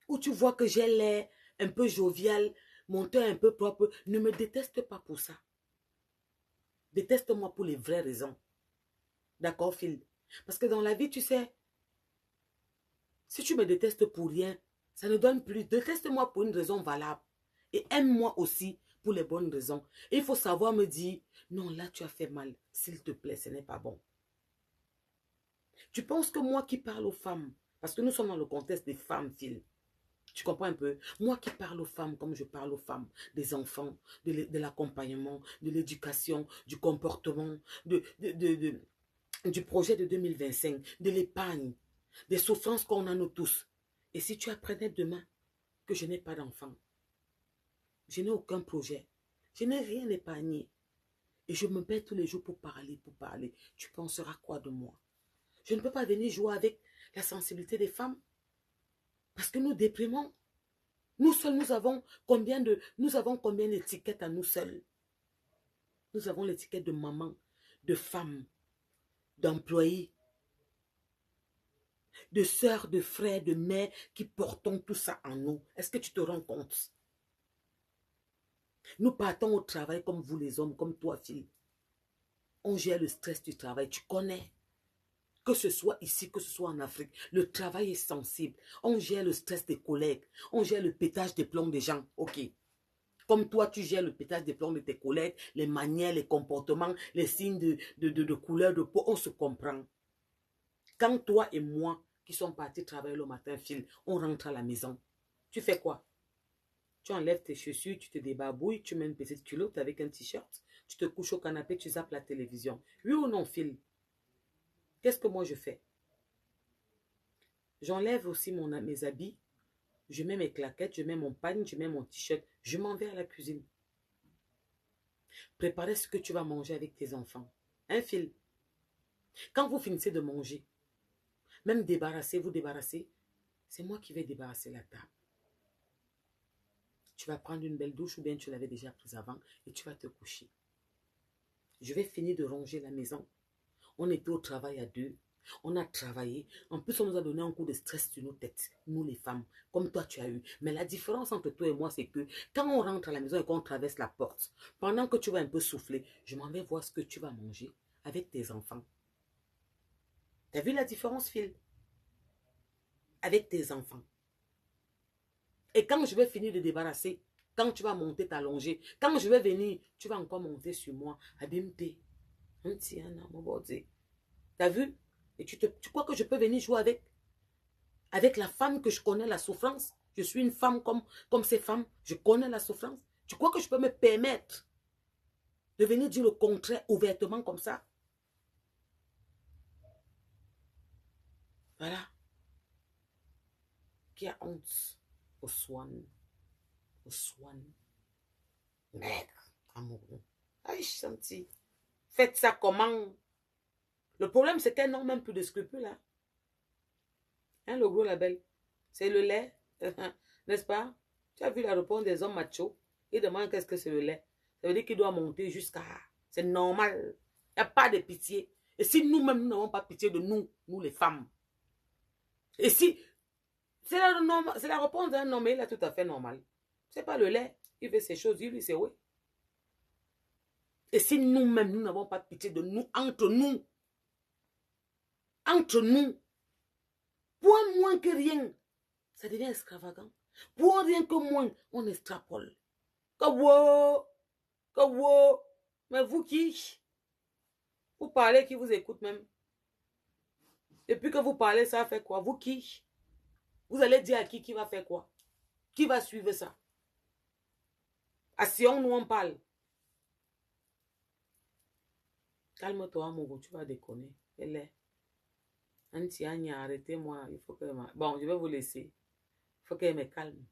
Ou tu vois que j'ai l'air un peu jovial, mon teint un peu propre. Ne me déteste pas pour ça. Déteste-moi pour les vraies raisons. D'accord, Phil? Parce que dans la vie, tu sais, si tu me détestes pour rien, ça ne donne plus. Déteste-moi pour une raison valable. Et aime-moi aussi pour les bonnes raisons. Et il faut savoir me dire, non, là, tu as fait mal. S'il te plaît, ce n'est pas bon. Tu penses que moi qui parle aux femmes, parce que nous sommes dans le contexte des femmes, Phil, tu comprends un peu? Moi qui parle aux femmes comme je parle aux femmes, des enfants, de l'accompagnement, de l'éducation, du comportement, du projet de 2025, de l'épargne, des souffrances qu'on a nous tous. Et si tu apprenais demain que je n'ai pas d'enfant, je n'ai aucun projet, je n'ai rien épargné, et je me bats tous les jours pour parler, tu penseras quoi de moi? Je ne peux pas venir jouer avec la sensibilité des femmes, parce que nous déprimons. Nous seuls, nous avons combien d'étiquettes à nous seuls? Nous avons l'étiquette de maman, de femme, d'employé, de sœur, de frère, de mère, qui portons tout ça en nous. Est-ce que tu te rends compte? Nous partons au travail comme vous les hommes, comme toi, fille. On gère le stress du travail, tu connais. Que ce soit ici, que ce soit en Afrique, le travail est sensible. On gère le stress des collègues, on gère le pétage des plombs des gens, ok. Comme toi, tu gères le pétage des plombs de tes collègues, les manières, les comportements, les signes de couleur de peau, on se comprend. Quand toi et moi, qui sommes partis travailler le matin, Phil, on rentre à la maison, tu fais quoi? Tu enlèves tes chaussures, tu te débarbouilles, tu mets une petite culotte avec un t-shirt, tu te couches au canapé, tu zappes la télévision. Oui ou non, Phil? Qu'est-ce que moi je fais? J'enlève aussi mes habits, je mets mes claquettes, je mets mon pagne, je mets mon t-shirt, je m'en vais à la cuisine. préparer ce que tu vas manger avec tes enfants. Un fil. Quand vous finissez de manger, même débarrasser, vous débarrasser, c'est moi qui vais débarrasser la table. Tu vas prendre une belle douche ou bien tu l'avais déjà prise avant et tu vas te coucher. Je vais finir de ranger la maison. On était au travail à deux. On a travaillé. En plus, on nous a donné un coup de stress sur nos têtes, nous les femmes, comme toi tu as eu. Mais la différence entre toi et moi, c'est que quand on rentre à la maison et qu'on traverse la porte, pendant que tu vas un peu souffler, je m'en vais voir ce que tu vas manger avec tes enfants. T'as vu la différence, Phil? Avec tes enfants. Et quand je vais finir de débarrasser, quand tu vas monter t'allonger, quand je vais venir, tu vas encore monter sur moi. Abimte. T'as vu? Et tu crois que je peux venir jouer avec la femme que je connais la souffrance? Je suis une femme comme ces femmes. Je connais la souffrance. Tu crois que je peux me permettre de venir dire le contraire ouvertement comme ça? Voilà. Qui a honte? Au swan. Au swan. Nègre. Amoureux. Aïe, senti. Faites ça comment? Le problème, c'est qu'elles n'ont même plus de scrupules. Hein? Hein, le gros label. C'est le lait. N'est-ce pas? Tu as vu la réponse des hommes machos? Ils demandent qu'est-ce que c'est le lait. Ça veut dire qu'il doit monter jusqu'à... C'est normal. Il n'y a pas de pitié. Et si nous-mêmes, nous n'avons pas pitié de nous, nous les femmes. Et si... C'est la réponse d'un homme, il est tout à fait normal. C'est pas le lait. Il fait ses choses, il lui, c'est oui. Et si nous-mêmes, nous n'avons pas pitié de nous, entre nous, pour moins que rien, ça devient extravagant. Pour rien que moins, on extrapole. Mais vous qui? Vous parlez, qui vous écoute même? Depuis que vous parlez, ça fait quoi? Vous qui? Vous allez dire à qui va faire quoi? Qui va suivre ça? À Sion, nous on parle. Calme-toi, Mogo, tu vas déconner. Elle est. Anti-Agne, arrêtez-moi. Il faut que... Bon, je vais vous laisser. Il faut qu'elle me calme.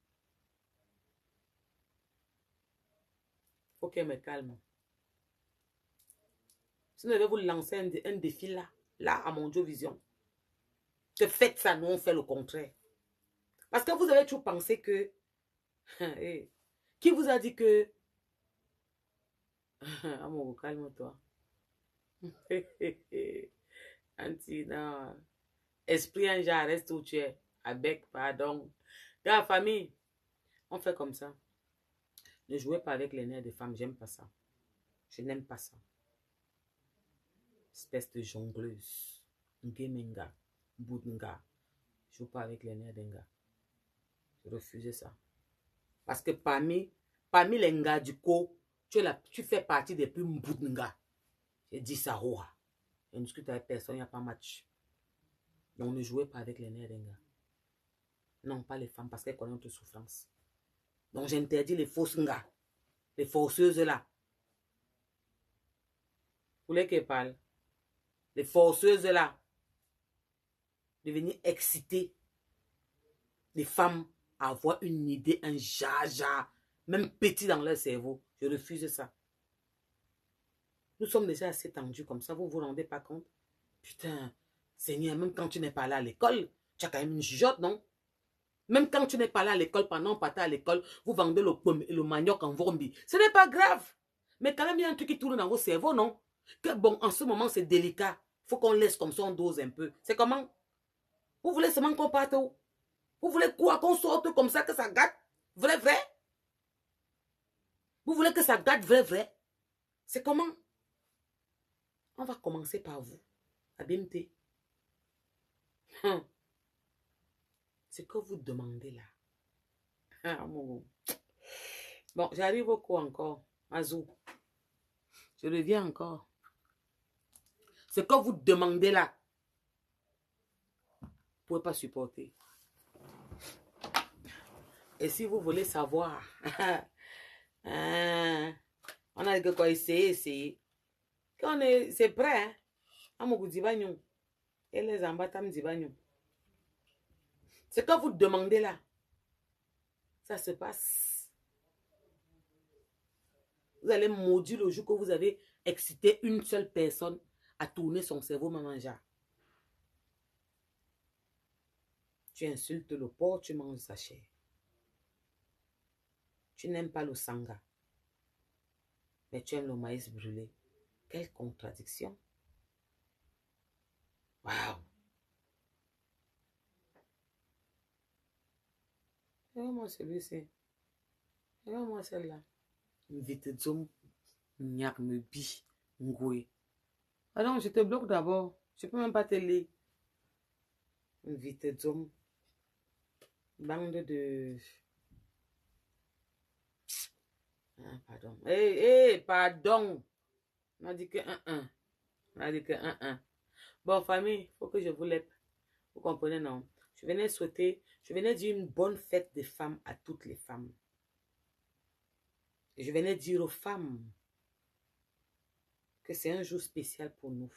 Il faut qu'elle me calme. Sinon, je vais vous lancer un défi là, à mon Dieu Vision. Que faites ça, nous on fait le contraire. Parce que vous avez toujours pensé que... Qui vous a dit que... Amour, calme-toi. Anti, non. Esprit en genre, reste où tu es. Avec, pardon. Dans la famille, on fait comme ça. Ne jouez pas avec les nerfs des femmes, j'aime pas ça. Je n'aime pas ça. Espèce de jongleuse. Ngemenga. Boudnga. Je joue pas avec les nerfs d'un gars. Je refusais ça. Parce que parmi les gars du co, tu fais partie des plus boudnga. J'ai dit ça, roi. Je ne discute avec personne, il n'y a pas match. Donc ne jouez pas avec les nerfs d'un gars. Non, pas les femmes, parce qu'elles connaissent notre souffrance. Donc j'interdis les fausses gars. Les forceuses là. Vous voulez qu'elles parlent? Les forceuses là. De venir exciter les femmes à avoir une idée, un jaja, même petit dans leur cerveau. Je refuse ça. Nous sommes déjà assez tendus comme ça, vous vous rendez pas compte? Putain, Seigneur, même quand tu n'es pas là à l'école, tu as quand même une jugeote, non? Même quand tu n'es pas là à l'école, pendant que tu es à l'école, vous vendez le manioc en vormbi. Ce n'est pas grave. Mais quand même, il y a un truc qui tourne dans vos cerveaux, non? Que bon, en ce moment, c'est délicat. Il faut qu'on laisse comme ça, on dose un peu. C'est comment? Vous voulez seulement qu'on parte où? Vous voulez quoi? Qu'on sorte comme ça, que ça gâte? Vrai, vrai? Vous voulez que ça gâte vrai, vrai? C'est comment? On va commencer par vous. À BMT. Ce que vous demandez là. Bon, j'arrive au coup encore. Azou. Je reviens encore. Ce que vous demandez là. Vous ne pouvez pas supporter. Et si vous voulez savoir, on a dit que quoi essayer. Quand c'est prêt, hein? Et les ambatam divanyon. Ce que vous demandez là, ça se passe. Vous allez maudire le jour que vous avez excité une seule personne à tourner son cerveau manger. Tu insultes le porc, tu manges sa chair. Tu n'aimes pas le sanga, mais tu aimes le maïs brûlé. Quelle contradiction. Waouh. Regarde-moi celui-ci. Regarde-moi celle-là. Vite zoom. Nyak me bi. Ngoué. Ah non, je te bloque d'abord. Je peux même pas te lire. Vite zoom. Bande de... Ah, pardon. Pardon. On a dit que 1-1. On a dit que 1-1. Bon, famille, il faut que je vous lève. Vous comprenez, non? Je venais dire une bonne fête des femmes à toutes les femmes. Je venais dire aux femmes que c'est un jour spécial pour nous.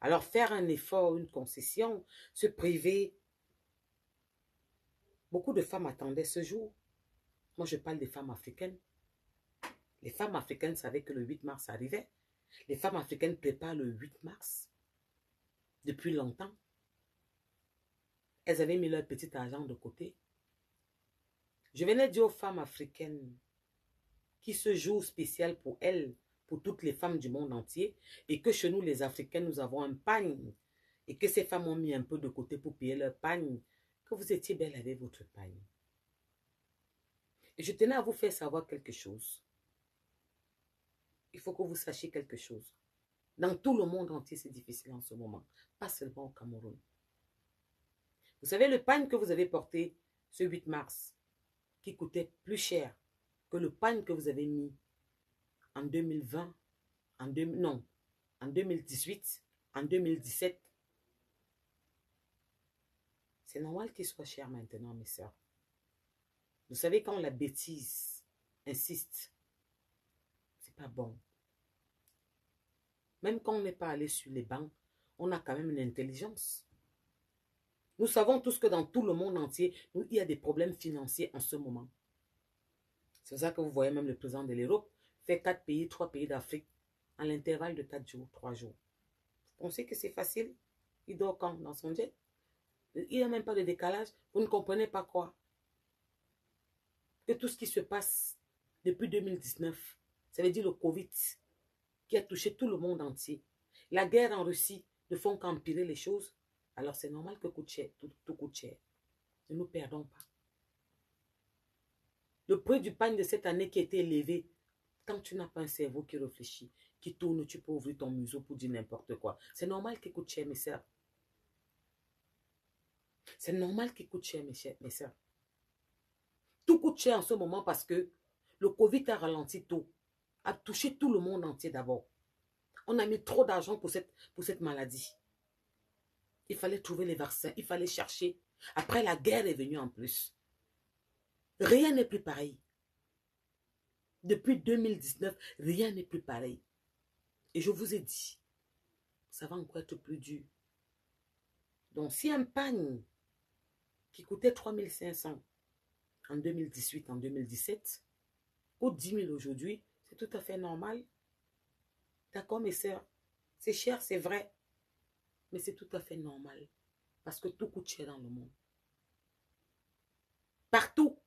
Alors, faire un effort, une concession, se priver. Beaucoup de femmes attendaient ce jour. Moi, je parle des femmes africaines. Les femmes africaines savaient que le 8 mars arrivait. Les femmes africaines préparent le 8 mars depuis longtemps. Elles avaient mis leur petit argent de côté. Je venais dire aux femmes africaines qui ce jour spécial pour elles, pour toutes les femmes du monde entier, et que chez nous, les Africains, nous avons un pagne, et que ces femmes ont mis un peu de côté pour payer leur pagne, que vous étiez belle avec votre pagne. Et je tenais à vous faire savoir quelque chose. Il faut que vous sachiez quelque chose. Dans tout le monde entier, c'est difficile en ce moment, pas seulement au Cameroun. Vous savez, le pagne que vous avez porté ce 8 mars, qui coûtait plus cher que le pagne que vous avez mis en 2020, en 2018, en 2017. C'est normal qu'il soit cher maintenant, mes sœurs. Vous savez, quand la bêtise insiste, c'est pas bon. Même quand on n'est pas allé sur les bancs, on a quand même une intelligence. Nous savons tous que dans tout le monde entier, il y a des problèmes financiers en ce moment. C'est pour ça que vous voyez même le président de l'Europe fait 4 pays, 3 pays d'Afrique à l'intervalle de 4 jours, 3 jours. Vous pensez que c'est facile? Il dort quand? Dans son jet? Il n'y a même pas de décalage. Vous ne comprenez pas quoi? Que tout ce qui se passe depuis 2019, ça veut dire le Covid, qui a touché tout le monde entier. La guerre en Russie ne font qu'empirer les choses. Alors c'est normal que tout coûte cher. Ne nous perdons pas. Le prix du pain de cette année qui a été élevé, quand tu n'as pas un cerveau qui réfléchit, qui tourne, tu peux ouvrir ton museau pour dire n'importe quoi. C'est normal qu'il coûte cher, mes sœurs. C'est normal qu'il coûte cher, mes sœurs. Tout coûte cher en ce moment parce que le Covid a ralenti tout, a touché tout le monde entier d'abord. On a mis trop d'argent pour cette maladie. Il fallait trouver les vaccins, il fallait chercher. Après, la guerre est venue en plus. Rien n'est plus pareil. Depuis 2019, rien n'est plus pareil. Et je vous ai dit, ça va encore être plus dur. Donc, si un pagne qui coûtait 3500 en 2018, en 2017, coûte 10 000 aujourd'hui, c'est tout à fait normal. D'accord, mes sœurs? C'est cher, c'est vrai. Mais c'est tout à fait normal. Parce que tout coûte cher dans le monde. Partout.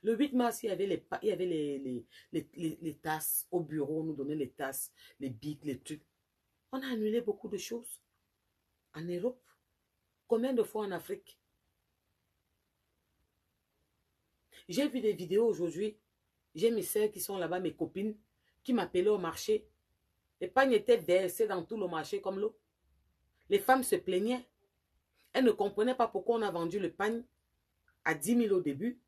Le 8 mars, il y avait les tasses au bureau. On nous donnait les tasses, les bics, les trucs. On a annulé beaucoup de choses. En Europe. Combien de fois en Afrique? J'ai vu des vidéos aujourd'hui. J'ai mes soeurs qui sont là-bas, mes copines, qui m'appelaient au marché. Les pagnes étaient versés dans tout le marché comme l'eau. Les femmes se plaignaient. Elles ne comprenaient pas pourquoi on a vendu le pagne à 10 000 au début.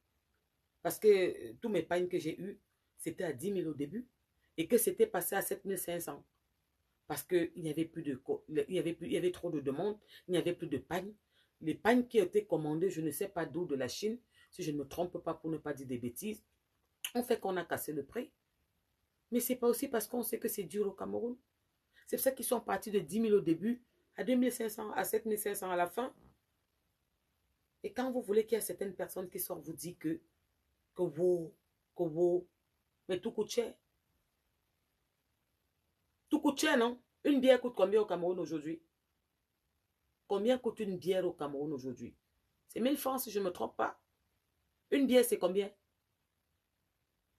Parce que tous mes pagnes que j'ai eus, c'était à 10 000 au début. Et que c'était passé à 7 500. Parce qu'il n'y avait plus de... Il y avait trop de demandes. Il n'y avait plus de pagnes. Les pagnes qui étaient commandées, je ne sais pas d'où, de la Chine, si je ne me trompe pas pour ne pas dire des bêtises, on fait qu'on a cassé le prix. Mais ce n'est pas aussi parce qu'on sait que c'est dur au Cameroun. C'est pour ça qu'ils sont partis de 10 000 au début, à 2 500, à 7 500 à la fin. Et quand vous voulez qu'il y ait certaines personnes qui sortent vous dire que Kobo. Mais tout coûte cher. Tout coûte cher, non? Une bière coûte combien au Cameroun aujourd'hui? Combien coûte une bière au Cameroun aujourd'hui? C'est 1000 francs si je ne me trompe pas. Une bière, c'est combien?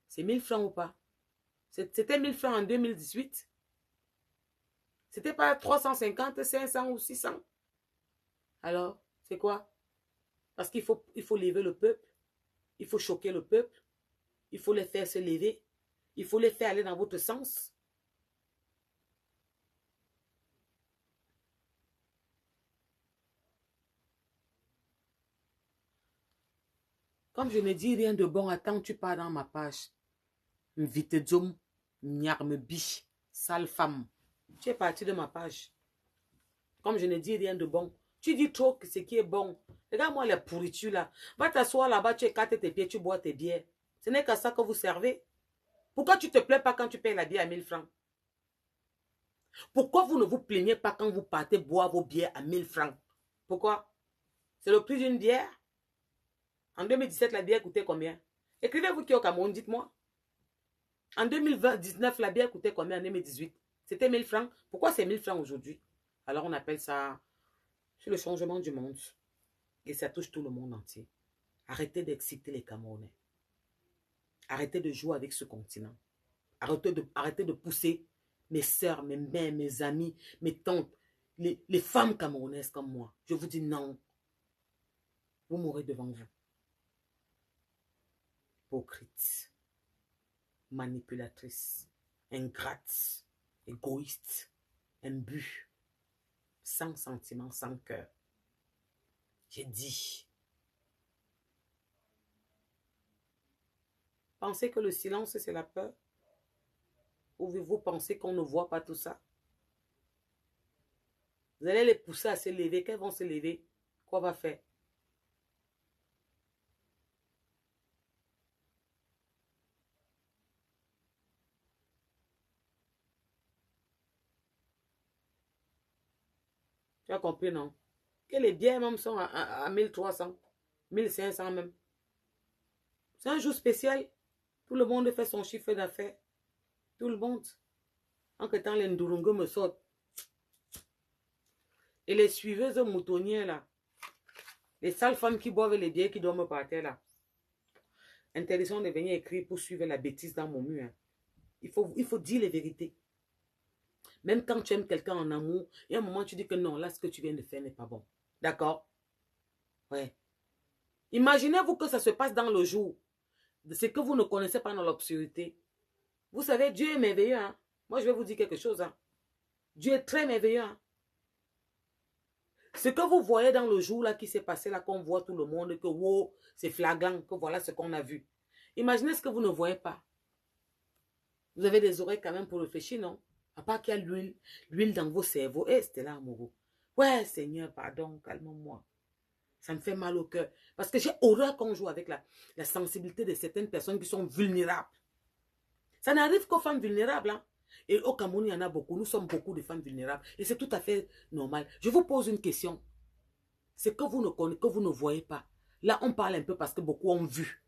C'est 1000 francs ou pas? C'était 1000 francs en 2018. C'était pas 350, 500 ou 600. Alors, c'est quoi? Parce qu'il faut lever le peuple. Il faut choquer le peuple. Il faut les faire se lever. Il faut les faire aller dans votre sens. Comme je ne dis rien de bon, attends, tu pars dans ma page. Vite zoom, nyarme biche, sale femme. Tu es parti de ma page. Comme je ne dis rien de bon. Tu dis trop que ce qui est bon. Regarde-moi les pourritures là. Va t'asseoir là-bas, tu écartes tes pieds, tu bois tes bières. Ce n'est qu'à ça que vous servez. Pourquoi tu te plains pas quand tu payes la bière à 1000 francs? Pourquoi vous ne vous plaignez pas quand vous partez boire vos bières à 1000 francs? Pourquoi? C'est le prix d'une bière? En 2017, la bière coûtait combien? Écrivez-vous qui est au Cameroun, dites-moi. En 2019, la bière coûtait combien en 2018? C'était 1000 francs. Pourquoi c'est 1000 francs aujourd'hui? Alors on appelle ça le changement du monde. Et ça touche tout le monde entier. Arrêtez d'exciter les Camerounais. Arrêtez de jouer avec ce continent. Arrêtez de pousser mes soeurs, mes mères, mes amis, mes tantes, les femmes camerounaises comme moi. Je vous dis non. Vous mourrez devant vous. Hypocrite, manipulatrice, ingrate, égoïste, imbue, sans sentiment, sans cœur. J'ai dit. Pensez que le silence, c'est la peur? Ou vous pensez qu'on ne voit pas tout ça? Vous allez les pousser à se lever. Qu'elles vont se lever? Quoi va faire? Tu as compris, non? Que les biens même sont à 1300, 1500 même. C'est un jour spécial. Tout le monde fait son chiffre d'affaires. Tout le monde. En que temps, les Ndurungu me sortent. Et les suiveuses moutonnières, là. Les sales femmes qui boivent les bières qui dorment par terre, là. Interdiction de venir écrire pour suivre la bêtise dans mon mur. Hein. Il faut dire les vérités. Même quand tu aimes quelqu'un en amour, il y a un moment où tu dis que non, là, ce que tu viens de faire n'est pas bon. D'accord? Ouais. Imaginez-vous que ça se passe dans le jour. Ce que vous ne connaissez pas dans l'obscurité. Vous savez, Dieu est merveilleux. Hein? Moi, je vais vous dire quelque chose. Hein? Dieu est très merveilleux. Hein? Ce que vous voyez dans le jour là qui s'est passé, là, qu'on voit tout le monde, que wow, c'est flagrant, que voilà ce qu'on a vu. Imaginez ce que vous ne voyez pas. Vous avez des oreilles quand même pour réfléchir, non? À part qu'il y a l'huile dans vos cerveaux. Eh, c'était là, amoureux. Ouais, Seigneur, pardon, calme-moi. Ça me fait mal au cœur. Parce que j'ai horreur qu'on joue avec la sensibilité de certaines personnes qui sont vulnérables. Ça n'arrive qu'aux femmes vulnérables. Hein? Et au Cameroun, il y en a beaucoup. Nous sommes beaucoup de femmes vulnérables. Et c'est tout à fait normal. Je vous pose une question. C'est que vous ne connaissez, que vous ne voyez pas. Là, on parle un peu parce que beaucoup ont vu.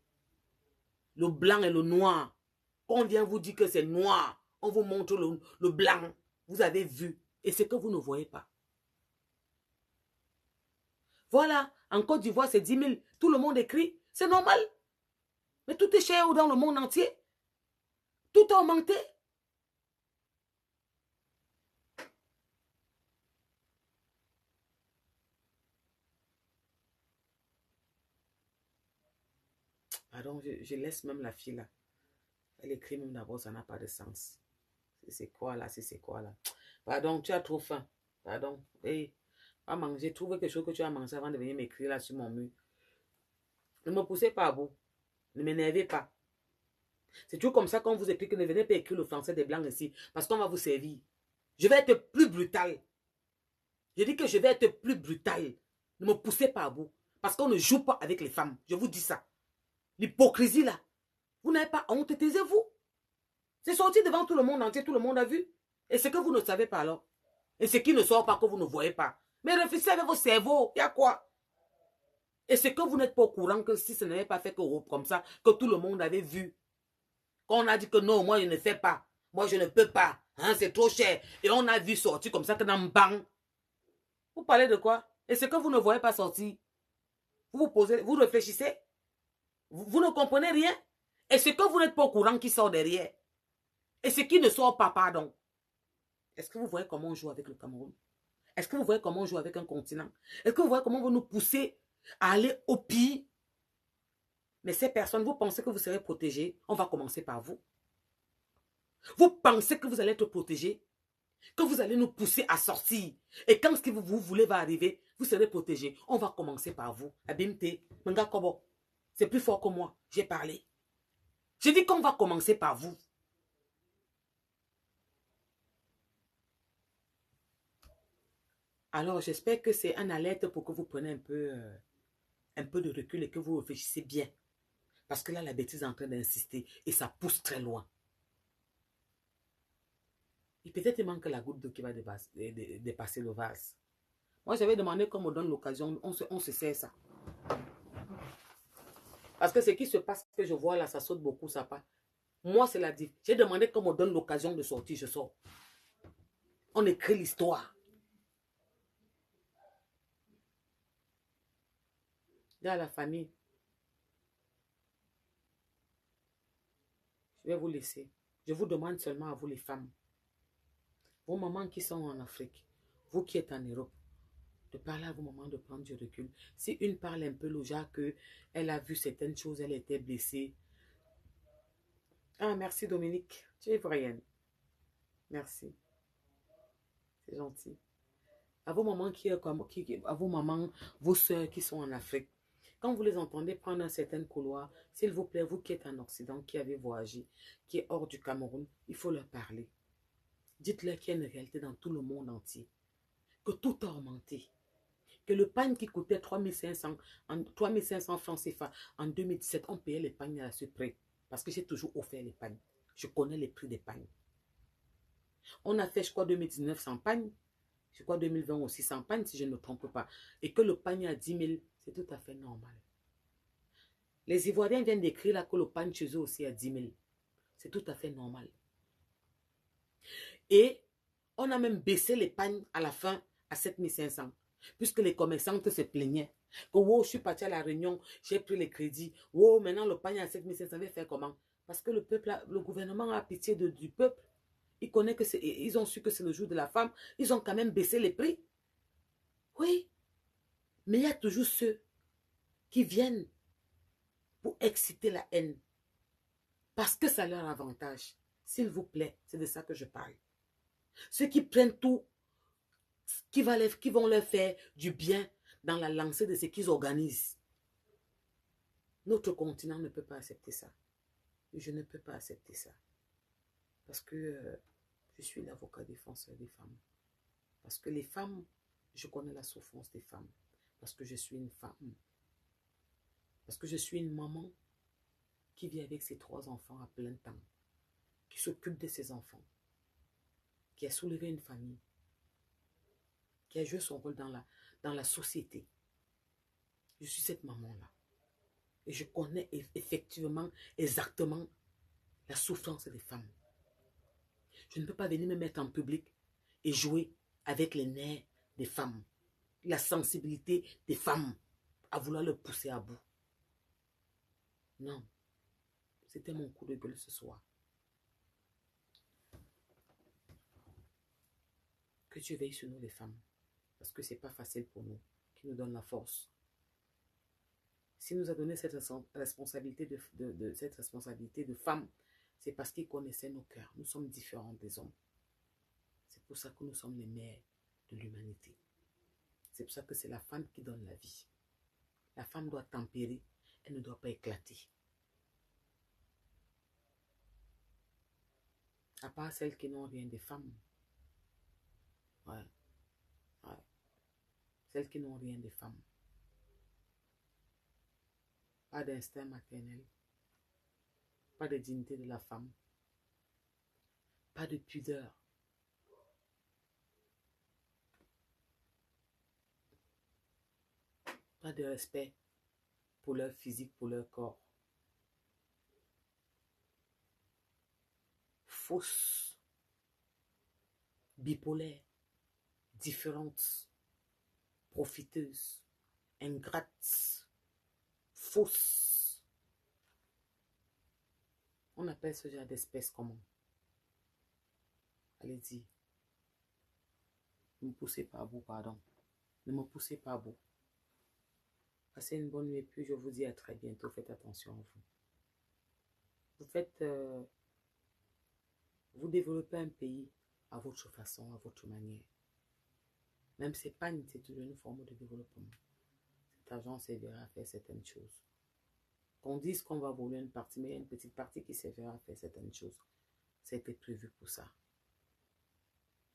Le blanc et le noir. Quand on vient vous dire que c'est noir, on vous montre le blanc. Vous avez vu. Et c'est que vous ne voyez pas. Voilà, en Côte d'Ivoire, c'est 10 000. Tout le monde écrit. C'est normal. Mais tout est cher dans le monde entier. Tout a augmenté. Pardon, je laisse même la fille là. Elle écrit même d'abord, ça n'a pas de sens. C'est quoi là? C'est quoi là? Pardon, tu as trop faim. Pardon. Hey, à manger. Trouve quelque chose que tu as mangé avant de venir m'écrire là sur mon mur. Ne me poussez pas à bout. Ne m'énervez pas. C'est toujours comme ça qu'on vous écrit que ne venez pas écrire le français des blancs ici. Parce qu'on va vous servir. Je vais être plus brutal. Je dis que je vais être plus brutal. Ne me poussez pas à bout. Parce qu'on ne joue pas avec les femmes. Je vous dis ça. L'hypocrisie là. Vous n'avez pas honte, taisez-vous. C'est sorti devant tout le monde entier, tout le monde a vu. Et ce que vous ne savez pas alors. Et ce qui ne sort pas que vous ne voyez pas. Mais réfléchissez avec vos cerveaux. Il y a quoi? Et ce que vous n'êtes pas au courant que si ce n'avait pas fait que comme ça, que tout le monde avait vu. Quand on a dit que non, moi je ne fais pas, moi je ne peux pas, hein, c'est trop cher. Et on a vu sortir comme ça que dans bang. Vous parlez de quoi? Et ce que vous ne voyez pas sortir, vous vous posez, vous réfléchissez, vous ne comprenez rien. Et ce que vous n'êtes pas au courant qui sort derrière. Et ce qui ne sort pas, pardon. Est-ce que vous voyez comment on joue avec le Cameroun? Est-ce que vous voyez comment on joue avec un continent? Est-ce que vous voyez comment on veut nous pousser à aller au pire? Mais ces personnes, vous pensez que vous serez protégés? On va commencer par vous. Vous pensez que vous allez être protégés? Que vous allez nous pousser à sortir? Et quand ce que vous voulez va arriver, vous serez protégés. On va commencer par vous. Abimte, Menga Kobo, c'est plus fort que moi. J'ai parlé. J'ai dit qu'on va commencer par vous. Alors, j'espère que c'est un alerte pour que vous preniez un peu de recul et que vous réfléchissez bien. Parce que là, la bêtise est en train d'insister et ça pousse très loin. Et peut-être il manque la goutte d'eau qui va dépasser le vase. Moi, j'avais demandé qu'on me donne l'occasion, on se sert ça. Parce que ce qui se passe, que je vois là, ça saute beaucoup, ça part. Moi, c'est la diff. J'ai demandé qu'on me donne l'occasion de sortir, je sors. On écrit l'histoire. Là, la famille, je vais vous laisser. Je vous demande seulement à vous, les femmes, vos mamans qui sont en Afrique, vous qui êtes en Europe, de parler à vos mamans, de prendre du recul. Si une parle un peu le genre qu'elle a vu certaines choses, elle était blessée. Ah, merci Dominique, tu es voyenne. Merci, c'est gentil. À vos mamans à vos mamans, vos soeurs qui sont en Afrique, quand vous les entendez prendre un certain couloir, s'il vous plaît, vous qui êtes en Occident, qui avez voyagé, qui est hors du Cameroun, il faut leur parler. Dites-leur qu'il y a une réalité dans tout le monde entier, que tout a augmenté, que le pain qui coûtait 3500 francs CFA en 2017, on payait les pagnes à ce prix, parce que j'ai toujours offert les pagnes. Je connais les prix des pagnes. On a fait, je crois, 2019 sans pagne, je crois 2020 aussi sans pagne, si je ne me trompe pas, et que le panier à 10 000, c'est tout à fait normal. Les Ivoiriens viennent d'écrire là que le pagne chez eux aussi à 10 000. C'est tout à fait normal. Et on a même baissé les pagnes à la fin à 7 500, puisque les commerçantes se plaignaient. Que wow, je suis parti à la réunion, j'ai pris les crédits. Wow, maintenant le panier à 7 500, va faire comment? Parce que le peuple, le gouvernement a pitié du peuple. Ils ont su que c'est le jour de la femme. Ils ont quand même baissé les prix. Oui. Mais il y a toujours ceux qui viennent pour exciter la haine. Parce que ça leur avantage. S'il vous plaît, c'est de ça que je parle. Ceux qui prennent tout, qui vont leur faire du bien dans la lancée de ce qu'ils organisent. Notre continent ne peut pas accepter ça. Je ne peux pas accepter ça. Parce que je suis l'avocat défenseur des femmes. Parce que les femmes, je connais la souffrance des femmes. Parce que je suis une femme. Parce que je suis une maman qui vit avec ses 3 enfants à plein temps, qui s'occupe de ses enfants, qui a soulevé une famille, qui a joué son rôle dans la société. Je suis cette maman-là. Et je connais effectivement, exactement la souffrance des femmes. Je ne peux pas venir me mettre en public et jouer avec les nerfs des femmes, la sensibilité des femmes, à vouloir le pousser à bout. Non. C'était mon coup de gueule ce soir. Que Dieu veille sur nous les femmes. Parce que ce n'est pas facile pour nous. Qui nous donne la force. S'il nous a donné cette responsabilité cette responsabilité de femme, c'est parce qu'il connaissait nos cœurs. Nous sommes différents des hommes. C'est pour ça que nous sommes les mères de l'humanité. C'est pour ça que c'est la femme qui donne la vie. La femme doit tempérer. Elle ne doit pas éclater. À part celles qui n'ont rien des femmes. Ouais. Ouais. Celles qui n'ont rien des femmes. Pas d'instinct maternel. Pas de dignité de la femme. Pas de pudeur. Pas de respect pour leur physique, pour leur corps. fausse, bipolaire, différente, profiteuse, ingrate, fausse. On appelle ce genre d'espèce comment? Allez-y. Ne me poussez pas à bout, pardon. Ne me poussez pas à bout. Passez une bonne nuit et puis je vous dis à très bientôt. Faites attention à vous. Vous développez un pays à votre façon, à votre manière. Même si c'est une forme de développement. Cet argent servira à faire certaines choses. Qu'on dise qu'on va voler une partie, mais il y a une petite partie qui servira à faire certaines choses. C'était prévu pour ça.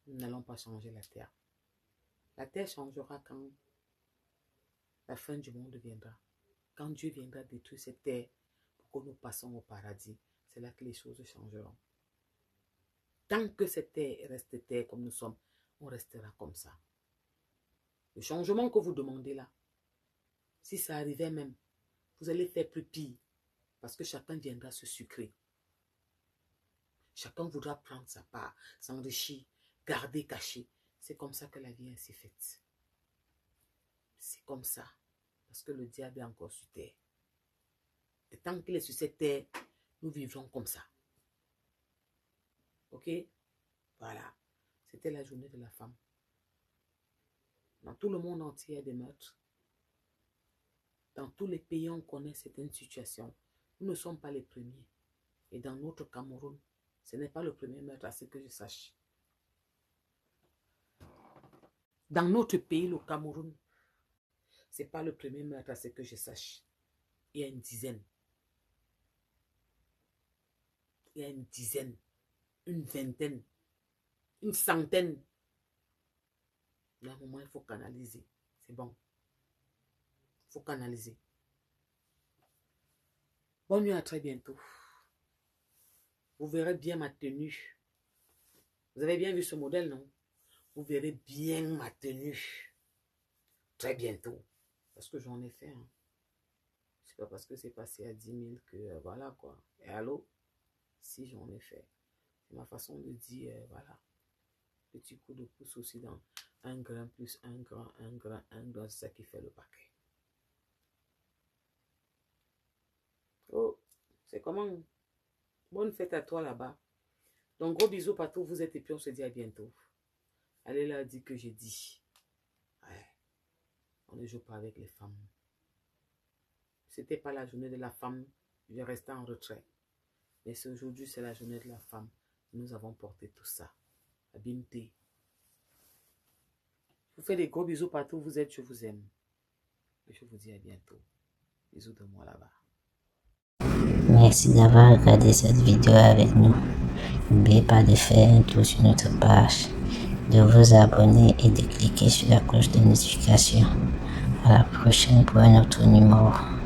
Nous n'allons pas changer la terre. La terre changera quand la fin du monde viendra. Quand Dieu viendra détruire cette terre pour que nous passions au paradis, c'est là que les choses changeront. Tant que cette terre reste terre comme nous sommes, on restera comme ça. Le changement que vous demandez là, si ça arrivait même, vous allez faire plus pire parce que chacun viendra se sucrer. Chacun voudra prendre sa part, s'enrichir, garder, cacher. C'est comme ça que la vie est ainsi faite. C'est comme ça. Parce que le diable est encore sur terre. Et tant qu'il est sur cette terre, nous vivrons comme ça. Ok? Voilà. C'était la journée de la femme. Dans tout le monde entier, il y a des meurtres. Dans tous les pays, on connaît certaines situations. Nous ne sommes pas les premiers. Et dans notre Cameroun, ce n'est pas le premier meurtre à ce que je sache. Dans notre pays, le Cameroun, ce n'est pas le premier meurtre à ce que je sache. Il y a une dizaine. Il y a une dizaine, une vingtaine, une centaine. Mais à un moment, il faut canaliser. C'est bon. Il faut canaliser. Bonne nuit, à très bientôt. Vous verrez bien ma tenue. Vous avez bien vu ce modèle, non? Vous verrez bien ma tenue. Très bientôt. Parce que j'en ai fait. Hein. C'est pas parce que c'est passé à 10 000 que voilà quoi. Et allô? Si j'en ai fait. C'est ma façon de dire, voilà. Petit coup de pouce aussi dans un grain plus un grain, c'est ça qui fait le paquet. Oh, c'est comment? Bonne fête à toi là-bas. Donc gros bisous partout où vous êtes et puis on se dit à bientôt. Allez là, dit que j'ai dit. Ouais. On ne joue pas avec les femmes. C'était pas la journée de la femme, je vais rester en retrait. Mais aujourd'hui, c'est la journée de la femme. Nous avons porté tout ça. Abimté. Je vous fais des gros bisous partout où vous êtes, je vous aime. Et je vous dis à bientôt. Bisous de moi là-bas. Merci d'avoir regardé cette vidéo avec nous. N'oubliez pas de faire un tour sur notre page, de vous abonner et de cliquer sur la cloche de notification. À la prochaine pour un autre numéro.